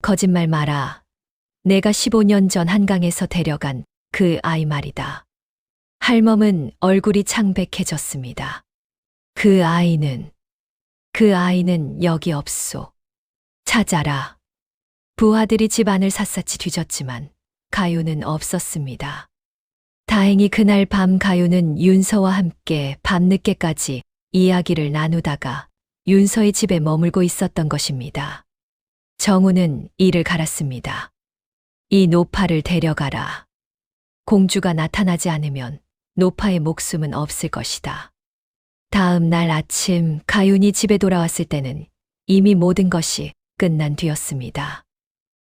거짓말 마라. 내가 15년 전 한강에서 데려간 그 아이 말이다. 할멈은 얼굴이 창백해졌습니다. 그 아이는 여기 없소. 찾아라. 부하들이 집안을 샅샅이 뒤졌지만 가윤은 없었습니다. 다행히 그날 밤 가윤은 윤서와 함께 밤늦게까지 이야기를 나누다가 윤서의 집에 머물고 있었던 것입니다. 정우는 이를 갈았습니다. 이 노파를 데려가라. 공주가 나타나지 않으면 노파의 목숨은 없을 것이다. 다음 날 아침 가윤이 집에 돌아왔을 때는 이미 모든 것이 끝난 뒤였습니다.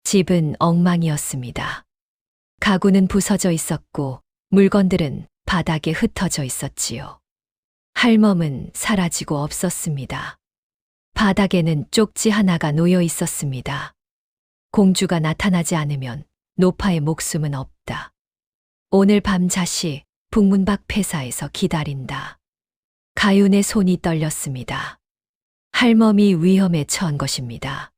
집은 엉망이었습니다. 가구는 부서져 있었고 물건들은 바닥에 흩어져 있었지요. 할멈은 사라지고 없었습니다. 바닥에는 쪽지 하나가 놓여 있었습니다. 공주가 나타나지 않으면 노파의 목숨은 없다. 오늘 밤 자시 북문 밖 폐사에서 기다린다. 가윤의 손이 떨렸습니다. 할멈이 위험에 처한 것입니다.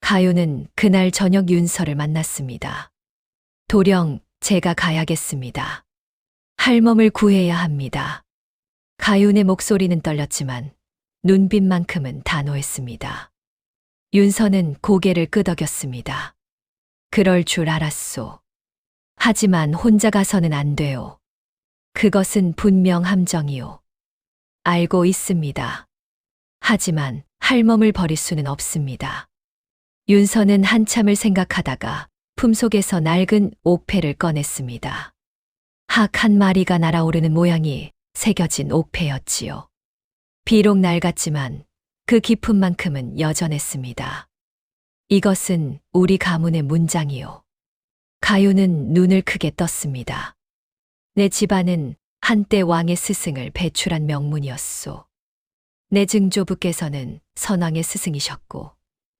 가윤은 그날 저녁 윤서를 만났습니다. 도령, 제가 가야겠습니다. 할멈을 구해야 합니다. 가윤의 목소리는 떨렸지만 눈빛만큼은 단호했습니다. 윤서는 고개를 끄덕였습니다. 그럴 줄 알았소. 하지만 혼자 가서는 안 돼요. 그것은 분명 함정이요. 알고 있습니다. 하지만 할멈을 버릴 수는 없습니다. 윤서는 한참을 생각하다가 품속에서 낡은 옥패를 꺼냈습니다. 학 한 마리가 날아오르는 모양이 새겨진 옥패였지요. 비록 낡았지만 그 기품만큼은 여전했습니다. 이것은 우리 가문의 문장이요. 가요는 눈을 크게 떴습니다. 내 집안은 한때 왕의 스승을 배출한 명문이었소. 내 증조부께서는 선왕의 스승이셨고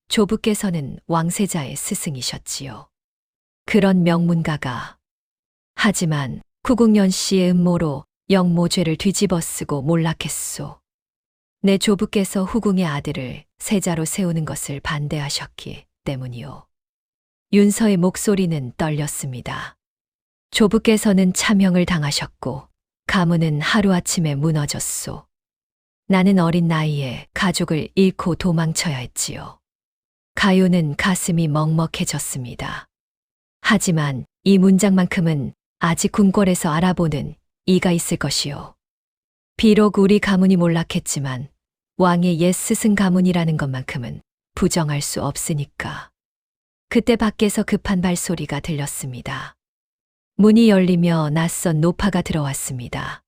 조부께서는 왕세자의 스승이셨지요. 그런 명문가가 하지만 구국년 씨의 음모로 영모죄를 뒤집어쓰고 몰락했소. 내 조부께서 후궁의 아들을 세자로 세우는 것을 반대하셨기 때문이요. 윤서의 목소리는 떨렸습니다. 조부께서는 차명을 당하셨고 가문은 하루아침에 무너졌소. 나는 어린 나이에 가족을 잃고 도망쳐야 했지요. 가요는 가슴이 먹먹해졌습니다. 하지만 이 문장만큼은 아직 궁궐에서 알아보는 이가 있을 것이요. 비록 우리 가문이 몰락했지만 왕의 옛 스승 가문이라는 것만큼은 부정할 수 없으니까. 그때 밖에서 급한 발소리가 들렸습니다. 문이 열리며 낯선 노파가 들어왔습니다.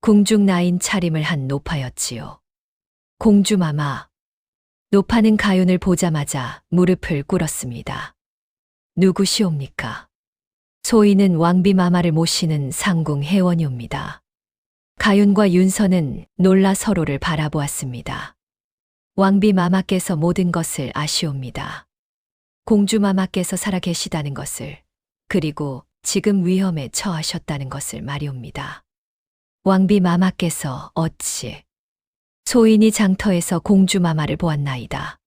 궁중나인 차림을 한 노파였지요. 공주마마. 노파는 가윤을 보자마자 무릎을 꿇었습니다. 누구시옵니까? 소인은 왕비마마를 모시는 상궁 회원이옵니다. 가윤과 윤서는 놀라 서로를 바라보았습니다. 왕비마마께서 모든 것을 아시옵니다. 공주마마께서 살아계시다는 것을, 그리고 지금 위험에 처하셨다는 것을 말이옵니다. 왕비마마께서 어찌? 소인이 장터에서 공주마마를 보았나이다.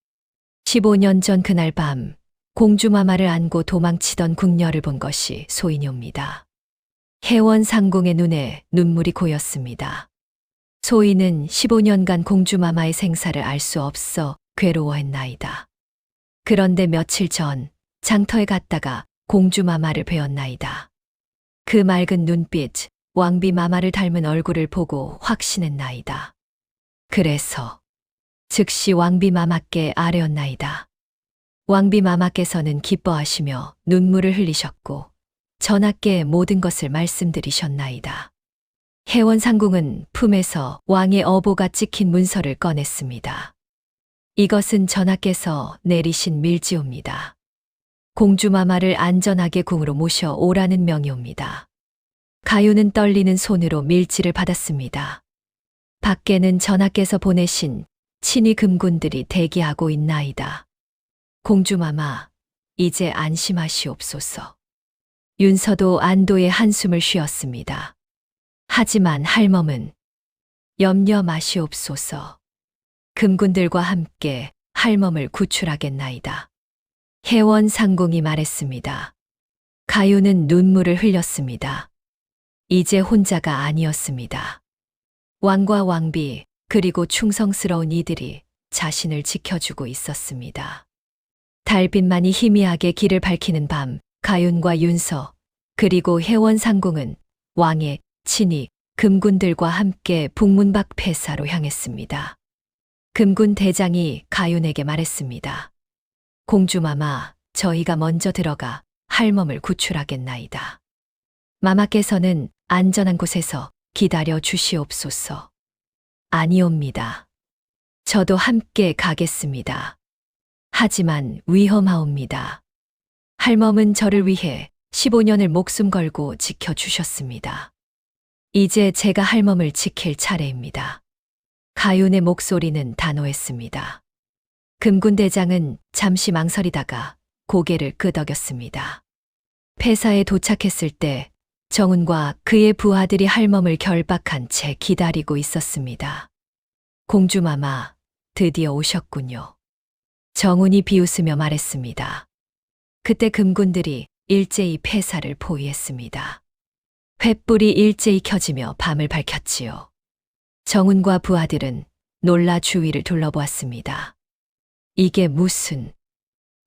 15년 전 그날 밤 공주마마를 안고 도망치던 궁녀를 본 것이 소인이옵니다. 혜원 상궁의 눈에 눈물이 고였습니다. 소인은 15년간 공주마마의 생사를 알 수 없어 괴로워했나이다. 그런데 며칠 전 장터에 갔다가 공주마마를 뵈었나이다. 그 맑은 눈빛, 왕비마마를 닮은 얼굴을 보고 확신했나이다. 그래서 즉시 왕비마마께 아뢰었나이다. 왕비마마께서는 기뻐하시며 눈물을 흘리셨고 전하께 모든 것을 말씀드리셨나이다. 혜원상궁은 품에서 왕의 어보가 찍힌 문서를 꺼냈습니다. 이것은 전하께서 내리신 밀지옵니다. 공주마마를 안전하게 궁으로 모셔 오라는 명이옵니다. 가요는 떨리는 손으로 밀지를 받았습니다. 밖에는 전하께서 보내신 친위 금군들이 대기하고 있나이다. 공주마마, 이제 안심하시옵소서. 윤서도 안도의 한숨을 쉬었습니다. 하지만 할멈은 염려 마시옵소서. 금군들과 함께 할멈을 구출하겠나이다. 혜원 상궁이 말했습니다. 가요는 눈물을 흘렸습니다. 이제 혼자가 아니었습니다. 왕과 왕비 그리고 충성스러운 이들이 자신을 지켜주고 있었습니다. 달빛만이 희미하게 길을 밝히는 밤, 가윤과 윤서 그리고 혜원 상궁은 왕의 친위 금군들과 함께 북문밖 폐사로 향했습니다. 금군 대장이 가윤에게 말했습니다. 공주마마, 저희가 먼저 들어가 할멈을 구출하겠나이다. 마마께서는 안전한 곳에서 기다려 주시옵소서. 아니옵니다. 저도 함께 가겠습니다. 하지만 위험하옵니다. 할멈은 저를 위해 15년을 목숨 걸고 지켜주셨습니다. 이제 제가 할멈을 지킬 차례입니다. 가윤의 목소리는 단호했습니다. 금군대장은 잠시 망설이다가 고개를 끄덕였습니다. 폐사에 도착했을 때 정운과 그의 부하들이 할멈을 결박한 채 기다리고 있었습니다. 공주마마, 드디어 오셨군요. 정운이 비웃으며 말했습니다. 그때 금군들이 일제히 폐사를 포위했습니다. 횃불이 일제히 켜지며 밤을 밝혔지요. 정운과 부하들은 놀라 주위를 둘러보았습니다. 이게 무슨...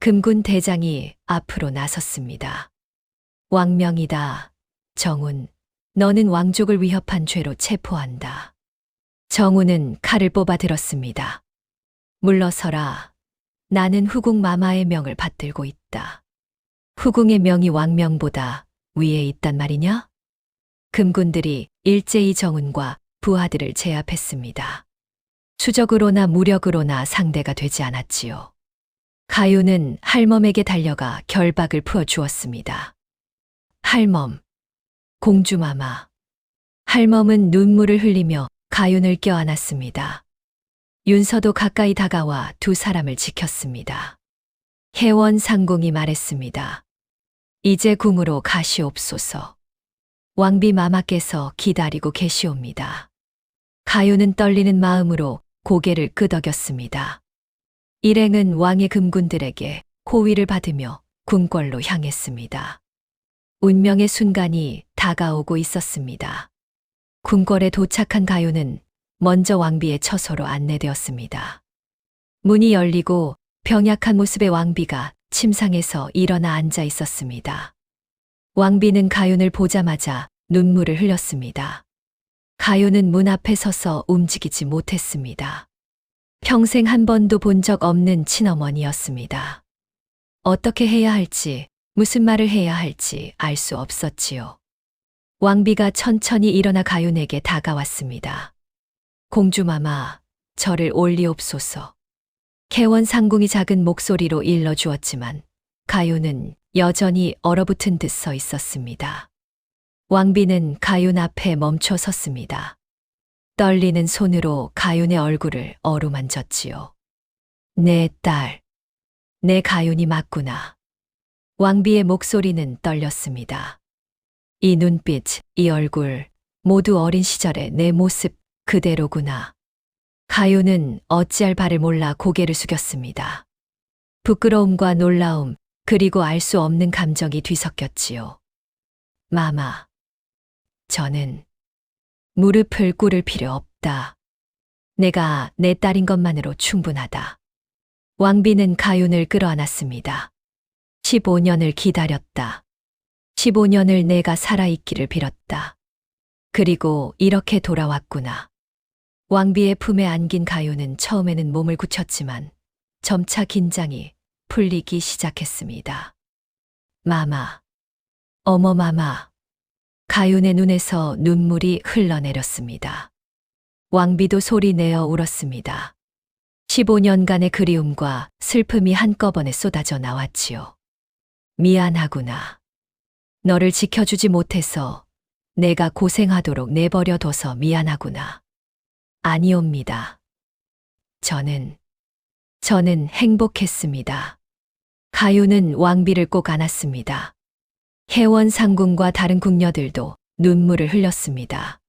금군 대장이 앞으로 나섰습니다. 왕명이다. 정운, 너는 왕족을 위협한 죄로 체포한다. 정운은 칼을 뽑아 들었습니다. 물러서라. 나는 후궁 마마의 명을 받들고 있다. 후궁의 명이 왕명보다 위에 있단 말이냐? 금군들이 일제히 정운과 부하들을 제압했습니다. 수적으로나 무력으로나 상대가 되지 않았지요. 가윤은 할멈에게 달려가 결박을 풀어 주었습니다. 할멈, 공주마마. 할멈은 눈물을 흘리며 가윤을 껴안았습니다. 윤서도 가까이 다가와 두 사람을 지켰습니다. 혜원 상궁이 말했습니다. 이제 궁으로 가시옵소서. 왕비 마마께서 기다리고 계시옵니다. 가윤은 떨리는 마음으로 고개를 끄덕였습니다. 일행은 왕의 금군들에게 호위를 받으며 궁궐로 향했습니다. 운명의 순간이 다가오고 있었습니다. 궁궐에 도착한 가윤은 먼저 왕비의 처소로 안내되었습니다. 문이 열리고 병약한 모습의 왕비가 침상에서 일어나 앉아 있었습니다. 왕비는 가윤을 보자마자 눈물을 흘렸습니다. 가윤은 문 앞에 서서 움직이지 못했습니다. 평생 한 번도 본 적 없는 친어머니였습니다. 어떻게 해야 할지, 무슨 말을 해야 할지 알 수 없었지요. 왕비가 천천히 일어나 가윤에게 다가왔습니다. 공주마마, 저를 올리옵소서. 개원 상궁이 작은 목소리로 일러주었지만 가윤은 여전히 얼어붙은 듯 서 있었습니다. 왕비는 가윤 앞에 멈춰 섰습니다. 떨리는 손으로 가윤의 얼굴을 어루만졌지요. 내 딸, 내 가윤이 맞구나. 왕비의 목소리는 떨렸습니다. 이 눈빛, 이 얼굴, 모두 어린 시절의 내 모습 그대로구나. 가윤은 어찌할 바를 몰라 고개를 숙였습니다. 부끄러움과 놀라움, 그리고 알 수 없는 감정이 뒤섞였지요. 마마, 저는 무릎을 꿇을 필요 없다. 내가 내 딸인 것만으로 충분하다. 왕비는 가윤을 끌어안았습니다. 15년을 기다렸다. 15년을 내가 살아있기를 빌었다. 그리고 이렇게 돌아왔구나. 왕비의 품에 안긴 가윤은 처음에는 몸을 굳혔지만 점차 긴장이 풀리기 시작했습니다. 마마, 어머 마마. 가윤의 눈에서 눈물이 흘러내렸습니다. 왕비도 소리내어 울었습니다. 15년간의 그리움과 슬픔이 한꺼번에 쏟아져 나왔지요. 미안하구나. 너를 지켜주지 못해서 내가 고생하도록 내버려둬서 미안하구나. 아니옵니다. 저는 행복했습니다. 가윤은 왕비를 꼭 안았습니다. 혜원 상궁과 다른 궁녀들도 눈물을 흘렸습니다.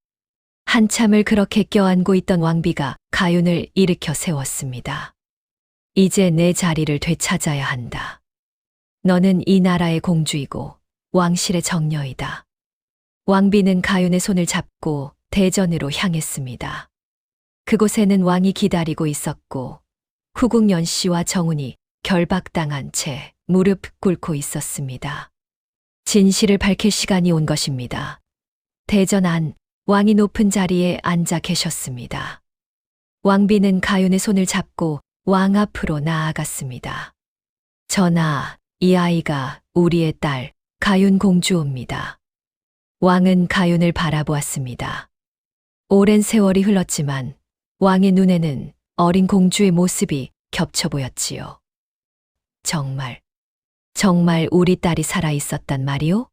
한참을 그렇게 껴안고 있던 왕비가 가윤을 일으켜 세웠습니다. 이제 내 자리를 되찾아야 한다. 너는 이 나라의 공주이고 왕실의 정녀이다. 왕비는 가윤의 손을 잡고 대전으로 향했습니다. 그곳에는 왕이 기다리고 있었고 후궁연 씨와 정훈이 결박당한 채 무릎 꿇고 있었습니다. 진실을 밝힐 시간이 온 것입니다. 대전 안 왕이 높은 자리에 앉아 계셨습니다. 왕비는 가윤의 손을 잡고 왕 앞으로 나아갔습니다. 전하, 이 아이가 우리의 딸 가윤 공주입니다. 왕은 가윤을 바라보았습니다. 오랜 세월이 흘렀지만 왕의 눈에는 어린 공주의 모습이 겹쳐 보였지요. 정말 우리 딸이 살아있었단 말이오?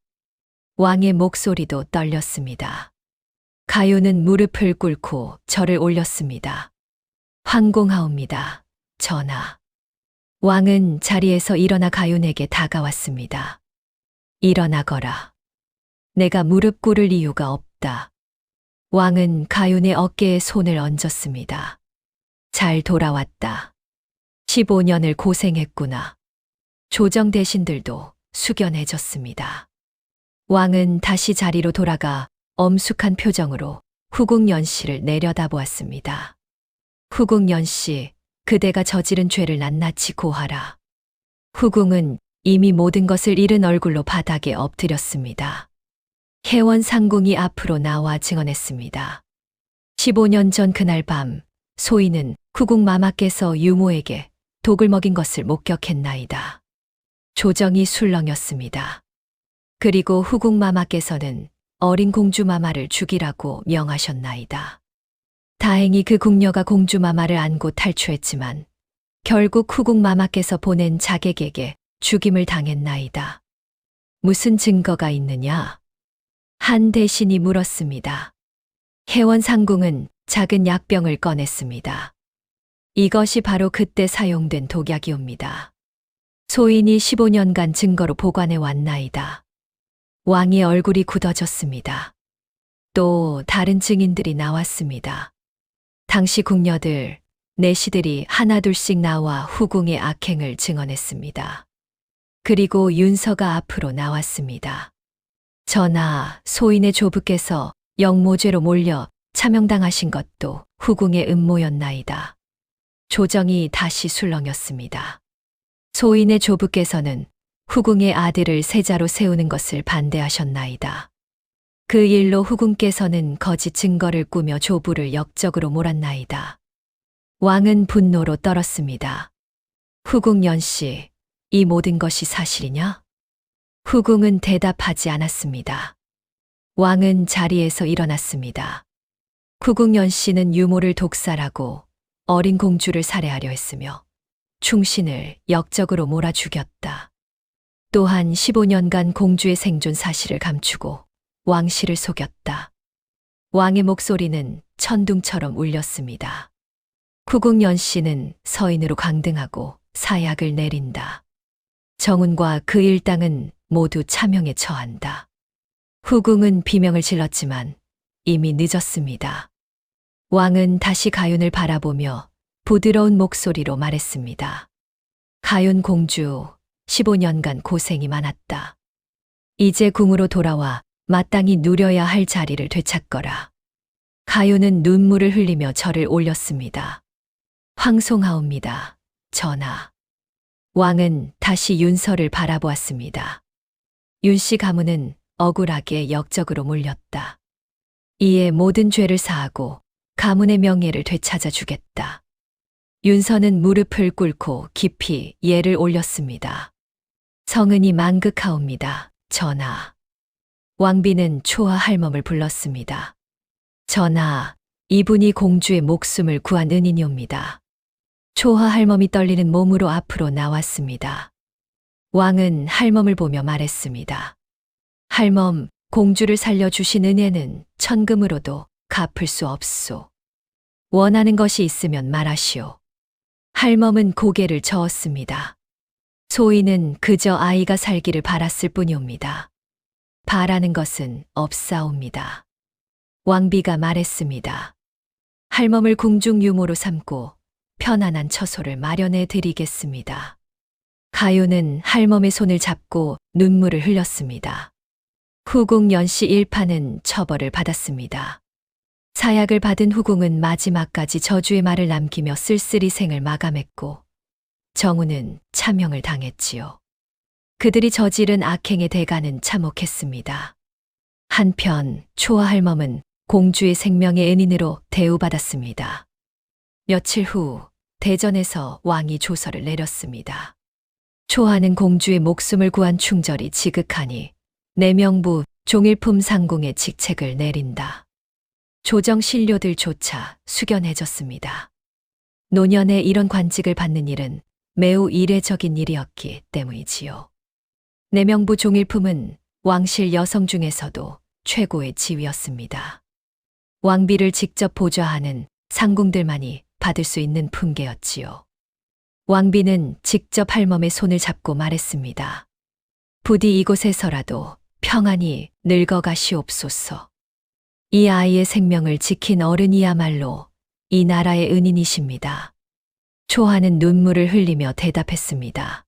왕의 목소리도 떨렸습니다. 가윤은 무릎을 꿇고 절을 올렸습니다. 황공하옵니다, 전하. 왕은 자리에서 일어나 가윤에게 다가왔습니다. 일어나거라. 내가 무릎 꿇을 이유가 없다. 왕은 가윤의 어깨에 손을 얹었습니다. 잘 돌아왔다. 15년을 고생했구나. 조정 대신들도 숙연해졌습니다. 왕은 다시 자리로 돌아가 엄숙한 표정으로 후궁연 씨를 내려다보았습니다. 후궁연 씨, 그대가 저지른 죄를 낱낱이 고하라. 후궁은 이미 모든 것을 잃은 얼굴로 바닥에 엎드렸습니다. 혜원 상궁이 앞으로 나와 증언했습니다. 15년 전 그날 밤, 소인은 후궁 마마께서 유모에게 독을 먹인 것을 목격했나이다. 조정이 술렁였습니다. 그리고 후궁 마마께서는 어린 공주 마마를 죽이라고 명하셨나이다. 다행히 그 궁녀가 공주마마를 안고 탈출했지만 결국 후궁마마께서 보낸 자객에게 죽임을 당했나이다. 무슨 증거가 있느냐? 한 대신이 물었습니다. 혜원상궁은 작은 약병을 꺼냈습니다. 이것이 바로 그때 사용된 독약이옵니다. 소인이 15년간 증거로 보관해 왔나이다. 왕의 얼굴이 굳어졌습니다. 또 다른 증인들이 나왔습니다. 당시 궁녀들, 내시들이 하나둘씩 나와 후궁의 악행을 증언했습니다. 그리고 윤서가 앞으로 나왔습니다. 전하, 소인의 조부께서 영모죄로 몰려 차명당하신 것도 후궁의 음모였나이다. 조정이 다시 술렁였습니다. 소인의 조부께서는 후궁의 아들을 세자로 세우는 것을 반대하셨나이다. 그 일로 후궁께서는 거짓 증거를 꾸며 조부를 역적으로 몰았나이다. 왕은 분노로 떨었습니다. 후궁 연씨, 이 모든 것이 사실이냐? 후궁은 대답하지 않았습니다. 왕은 자리에서 일어났습니다. 후궁 연씨는 유모를 독살하고 어린 공주를 살해하려 했으며 충신을 역적으로 몰아 죽였다. 또한 15년간 공주의 생존 사실을 감추고 왕실을 속였다. 왕의 목소리는 천둥처럼 울렸습니다. 후궁 연씨는 서인으로 강등하고 사약을 내린다. 정운과 그 일당은 모두 차명에 처한다. 후궁은 비명을 질렀지만 이미 늦었습니다. 왕은 다시 가윤을 바라보며 부드러운 목소리로 말했습니다. 가윤 공주, 15년간 고생이 많았다. 이제 궁으로 돌아와 마땅히 누려야 할 자리를 되찾거라. 가윤은 눈물을 흘리며 절을 올렸습니다. 황송하옵니다, 전하. 왕은 다시 윤서를 바라보았습니다. 윤씨 가문은 억울하게 역적으로 몰렸다. 이에 모든 죄를 사하고 가문의 명예를 되찾아 주겠다. 윤서는 무릎을 꿇고 깊이 예를 올렸습니다. 성은이 만극하옵니다, 전하. 왕비는 초하 할멈을 불렀습니다. 전하, 이분이 공주의 목숨을 구한 은인이옵니다. 초하 할멈이 떨리는 몸으로 앞으로 나왔습니다. 왕은 할멈을 보며 말했습니다. 할멈, 공주를 살려주신 은혜는 천금으로도 갚을 수 없소. 원하는 것이 있으면 말하시오. 할멈은 고개를 저었습니다. 소인은 그저 아이가 살기를 바랐을 뿐이옵니다. 바라는 것은 없사옵니다. 왕비가 말했습니다. 할멈을 궁중 유모로 삼고 편안한 처소를 마련해 드리겠습니다. 가요는 할멈의 손을 잡고 눈물을 흘렸습니다. 후궁 연씨 일파는 처벌을 받았습니다. 사약을 받은 후궁은 마지막까지 저주의 말을 남기며 쓸쓸히 생을 마감했고 정우는 차명을 당했지요. 그들이 저지른 악행의 대가는 참혹했습니다. 한편 초하 할멈은 공주의 생명의 은인으로 대우받았습니다. 며칠 후 대전에서 왕이 조서를 내렸습니다. 초하는 공주의 목숨을 구한 충절이 지극하니 내명부 종일품 상궁의 직책을 내린다. 조정 신료들조차 숙연해졌습니다. 노년에 이런 관직을 받는 일은 매우 이례적인 일이었기 때문이지요. 내명부 종일품은 왕실 여성 중에서도 최고의 지위였습니다. 왕비를 직접 보좌하는 상궁들만이 받을 수 있는 품계였지요. 왕비는 직접 할멈의 손을 잡고 말했습니다. 부디 이곳에서라도 평안히 늙어가시옵소서. 이 아이의 생명을 지킨 어른이야말로 이 나라의 은인이십니다. 초하는 눈물을 흘리며 대답했습니다.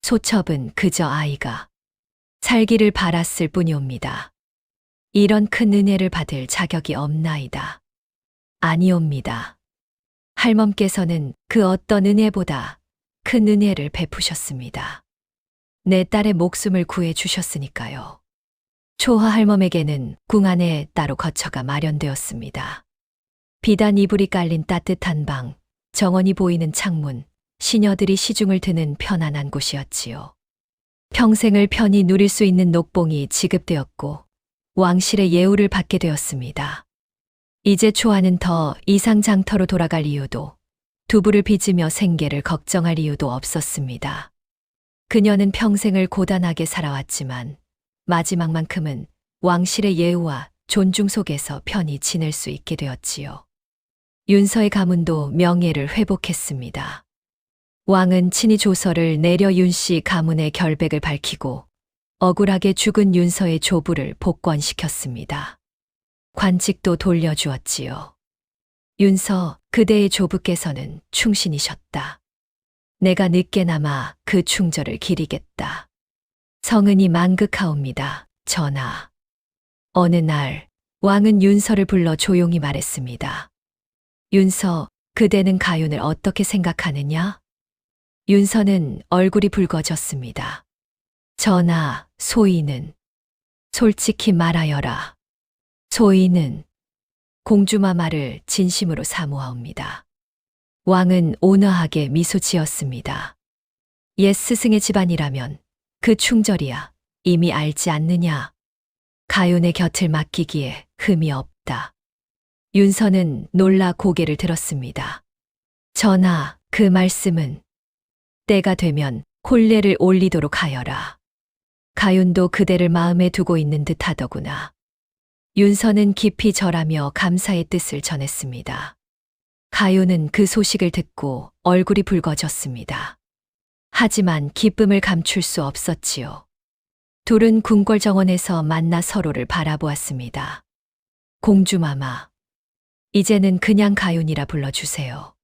소첩은 그저 아이가 살기를 바랐을 뿐이옵니다. 이런 큰 은혜를 받을 자격이 없나이다. 아니옵니다. 할멈께서는 그 어떤 은혜보다 큰 은혜를 베푸셨습니다. 내 딸의 목숨을 구해 주셨으니까요. 초하 할멈에게는 궁 안에 따로 거처가 마련되었습니다. 비단 이불이 깔린 따뜻한 방, 정원이 보이는 창문, 시녀들이 시중을 드는 편안한 곳이었지요. 평생을 편히 누릴 수 있는 녹봉이 지급되었고 왕실의 예우를 받게 되었습니다. 이제 초아는 더 이상 장터로 돌아갈 이유도, 두부를 빚으며 생계를 걱정할 이유도 없었습니다. 그녀는 평생을 고단하게 살아왔지만 마지막만큼은 왕실의 예우와 존중 속에서 편히 지낼 수 있게 되었지요. 윤서의 가문도 명예를 회복했습니다. 왕은 친히 조서를 내려 윤씨 가문의 결백을 밝히고 억울하게 죽은 윤서의 조부를 복권시켰습니다. 관직도 돌려주었지요. 윤서, 그대의 조부께서는 충신이셨다. 내가 늦게나마 그 충절을 기리겠다. 성은이 만극하옵니다, 전하. 어느 날 왕은 윤서를 불러 조용히 말했습니다. 윤서, 그대는 가윤을 어떻게 생각하느냐? 윤서는 얼굴이 붉어졌습니다. 전하, 소인은 솔직히 말하여라. 소인은 공주마마를 진심으로 사모하옵니다. 왕은 온화하게 미소 지었습니다. 옛 스승의 집안이라면 그 충절이야 이미 알지 않느냐. 가윤의 곁을 맡기기에 흠이 없다. 윤서는 놀라 고개를 들었습니다. 전하, 그 말씀은 때가 되면 혼례를 올리도록 하여라. 가윤도 그대를 마음에 두고 있는 듯하더구나. 윤서는 깊이 절하며 감사의 뜻을 전했습니다. 가윤은 그 소식을 듣고 얼굴이 붉어졌습니다. 하지만 기쁨을 감출 수 없었지요. 둘은 궁궐정원에서 만나 서로를 바라보았습니다. 공주마마, 이제는 그냥 가윤이라 불러주세요.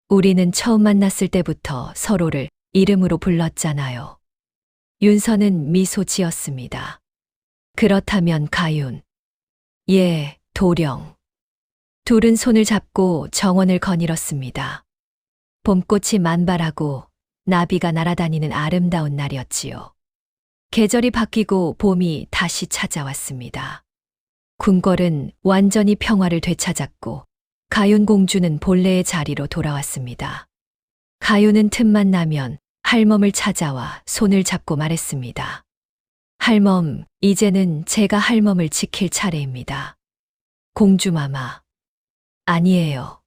우리는 처음 만났을 때부터 서로를 이름으로 불렀잖아요. 윤서는 미소 지었습니다. 그렇다면 가윤. 예, 도령. 둘은 손을 잡고 정원을 거닐었습니다. 봄꽃이 만발하고 나비가 날아다니는 아름다운 날이었지요. 계절이 바뀌고 봄이 다시 찾아왔습니다. 궁궐은 완전히 평화를 되찾았고 가윤 공주는 본래의 자리로 돌아왔습니다. 가윤은 틈만 나면 할멈을 찾아와 손을 잡고 말했습니다. 할멈, 이제는 제가 할멈을 지킬 차례입니다. 공주마마. 아니에요.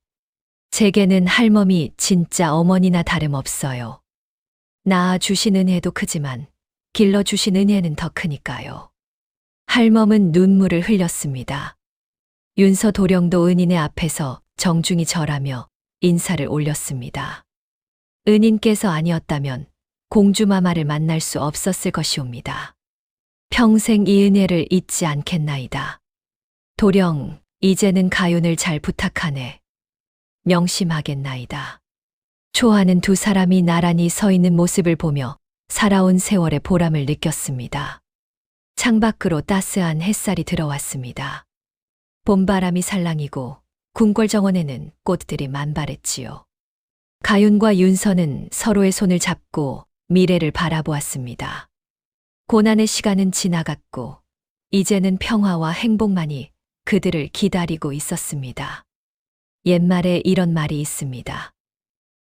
제게는 할멈이 진짜 어머니나 다름없어요. 낳아주신 은혜도 크지만 길러주신 은혜는 더 크니까요. 할멈은 눈물을 흘렸습니다. 윤서 도령도 은인의 앞에서 정중히 절하며 인사를 올렸습니다. 은인께서 아니었다면 공주마마를 만날 수 없었을 것이옵니다. 평생 이 은혜를 잊지 않겠나이다. 도령, 이제는 가윤을 잘 부탁하네. 명심하겠나이다. 초아는 두 사람이 나란히 서 있는 모습을 보며 살아온 세월의 보람을 느꼈습니다. 창밖으로 따스한 햇살이 들어왔습니다. 봄바람이 살랑이고 궁궐정원에는 꽃들이 만발했지요. 가윤과 윤서는 서로의 손을 잡고 미래를 바라보았습니다. 고난의 시간은 지나갔고 이제는 평화와 행복만이 그들을 기다리고 있었습니다. 옛말에 이런 말이 있습니다.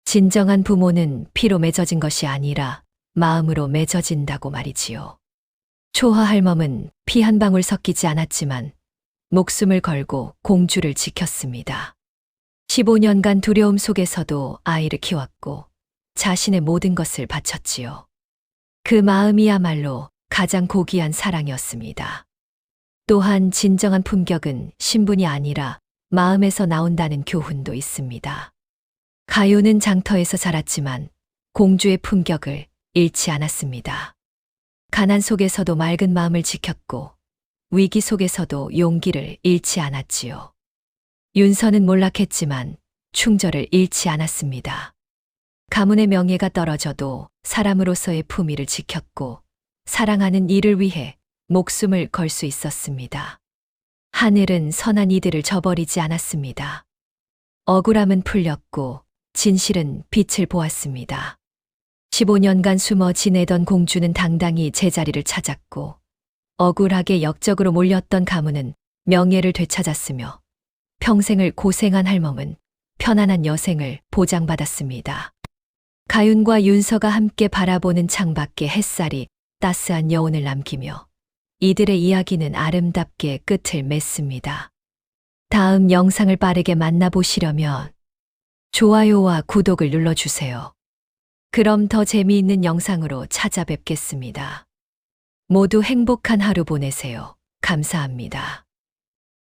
진정한 부모는 피로 맺어진 것이 아니라 마음으로 맺어진다고 말이지요. 초하 할멈은 피 한 방울 섞이지 않았지만 목숨을 걸고 공주를 지켰습니다. 15년간 두려움 속에서도 아이를 키웠고 자신의 모든 것을 바쳤지요. 그 마음이야말로 가장 고귀한 사랑이었습니다. 또한 진정한 품격은 신분이 아니라 마음에서 나온다는 교훈도 있습니다. 가윤은 장터에서 자랐지만 공주의 품격을 잃지 않았습니다. 가난 속에서도 맑은 마음을 지켰고 위기 속에서도 용기를 잃지 않았지요. 윤서는 몰락했지만 충절을 잃지 않았습니다. 가문의 명예가 떨어져도 사람으로서의 품위를 지켰고 사랑하는 이를 위해 목숨을 걸 수 있었습니다. 하늘은 선한 이들을 저버리지 않았습니다. 억울함은 풀렸고 진실은 빛을 보았습니다. 15년간 숨어 지내던 공주는 당당히 제자리를 찾았고 억울하게 역적으로 몰렸던 가문은 명예를 되찾았으며 평생을 고생한 할멈은 편안한 여생을 보장받았습니다. 가윤과 윤서가 함께 바라보는 창밖의 햇살이 따스한 여운을 남기며 이들의 이야기는 아름답게 끝을 맺습니다. 다음 영상을 빠르게 만나보시려면 좋아요와 구독을 눌러주세요. 그럼 더 재미있는 영상으로 찾아뵙겠습니다. 모두 행복한 하루 보내세요. 감사합니다.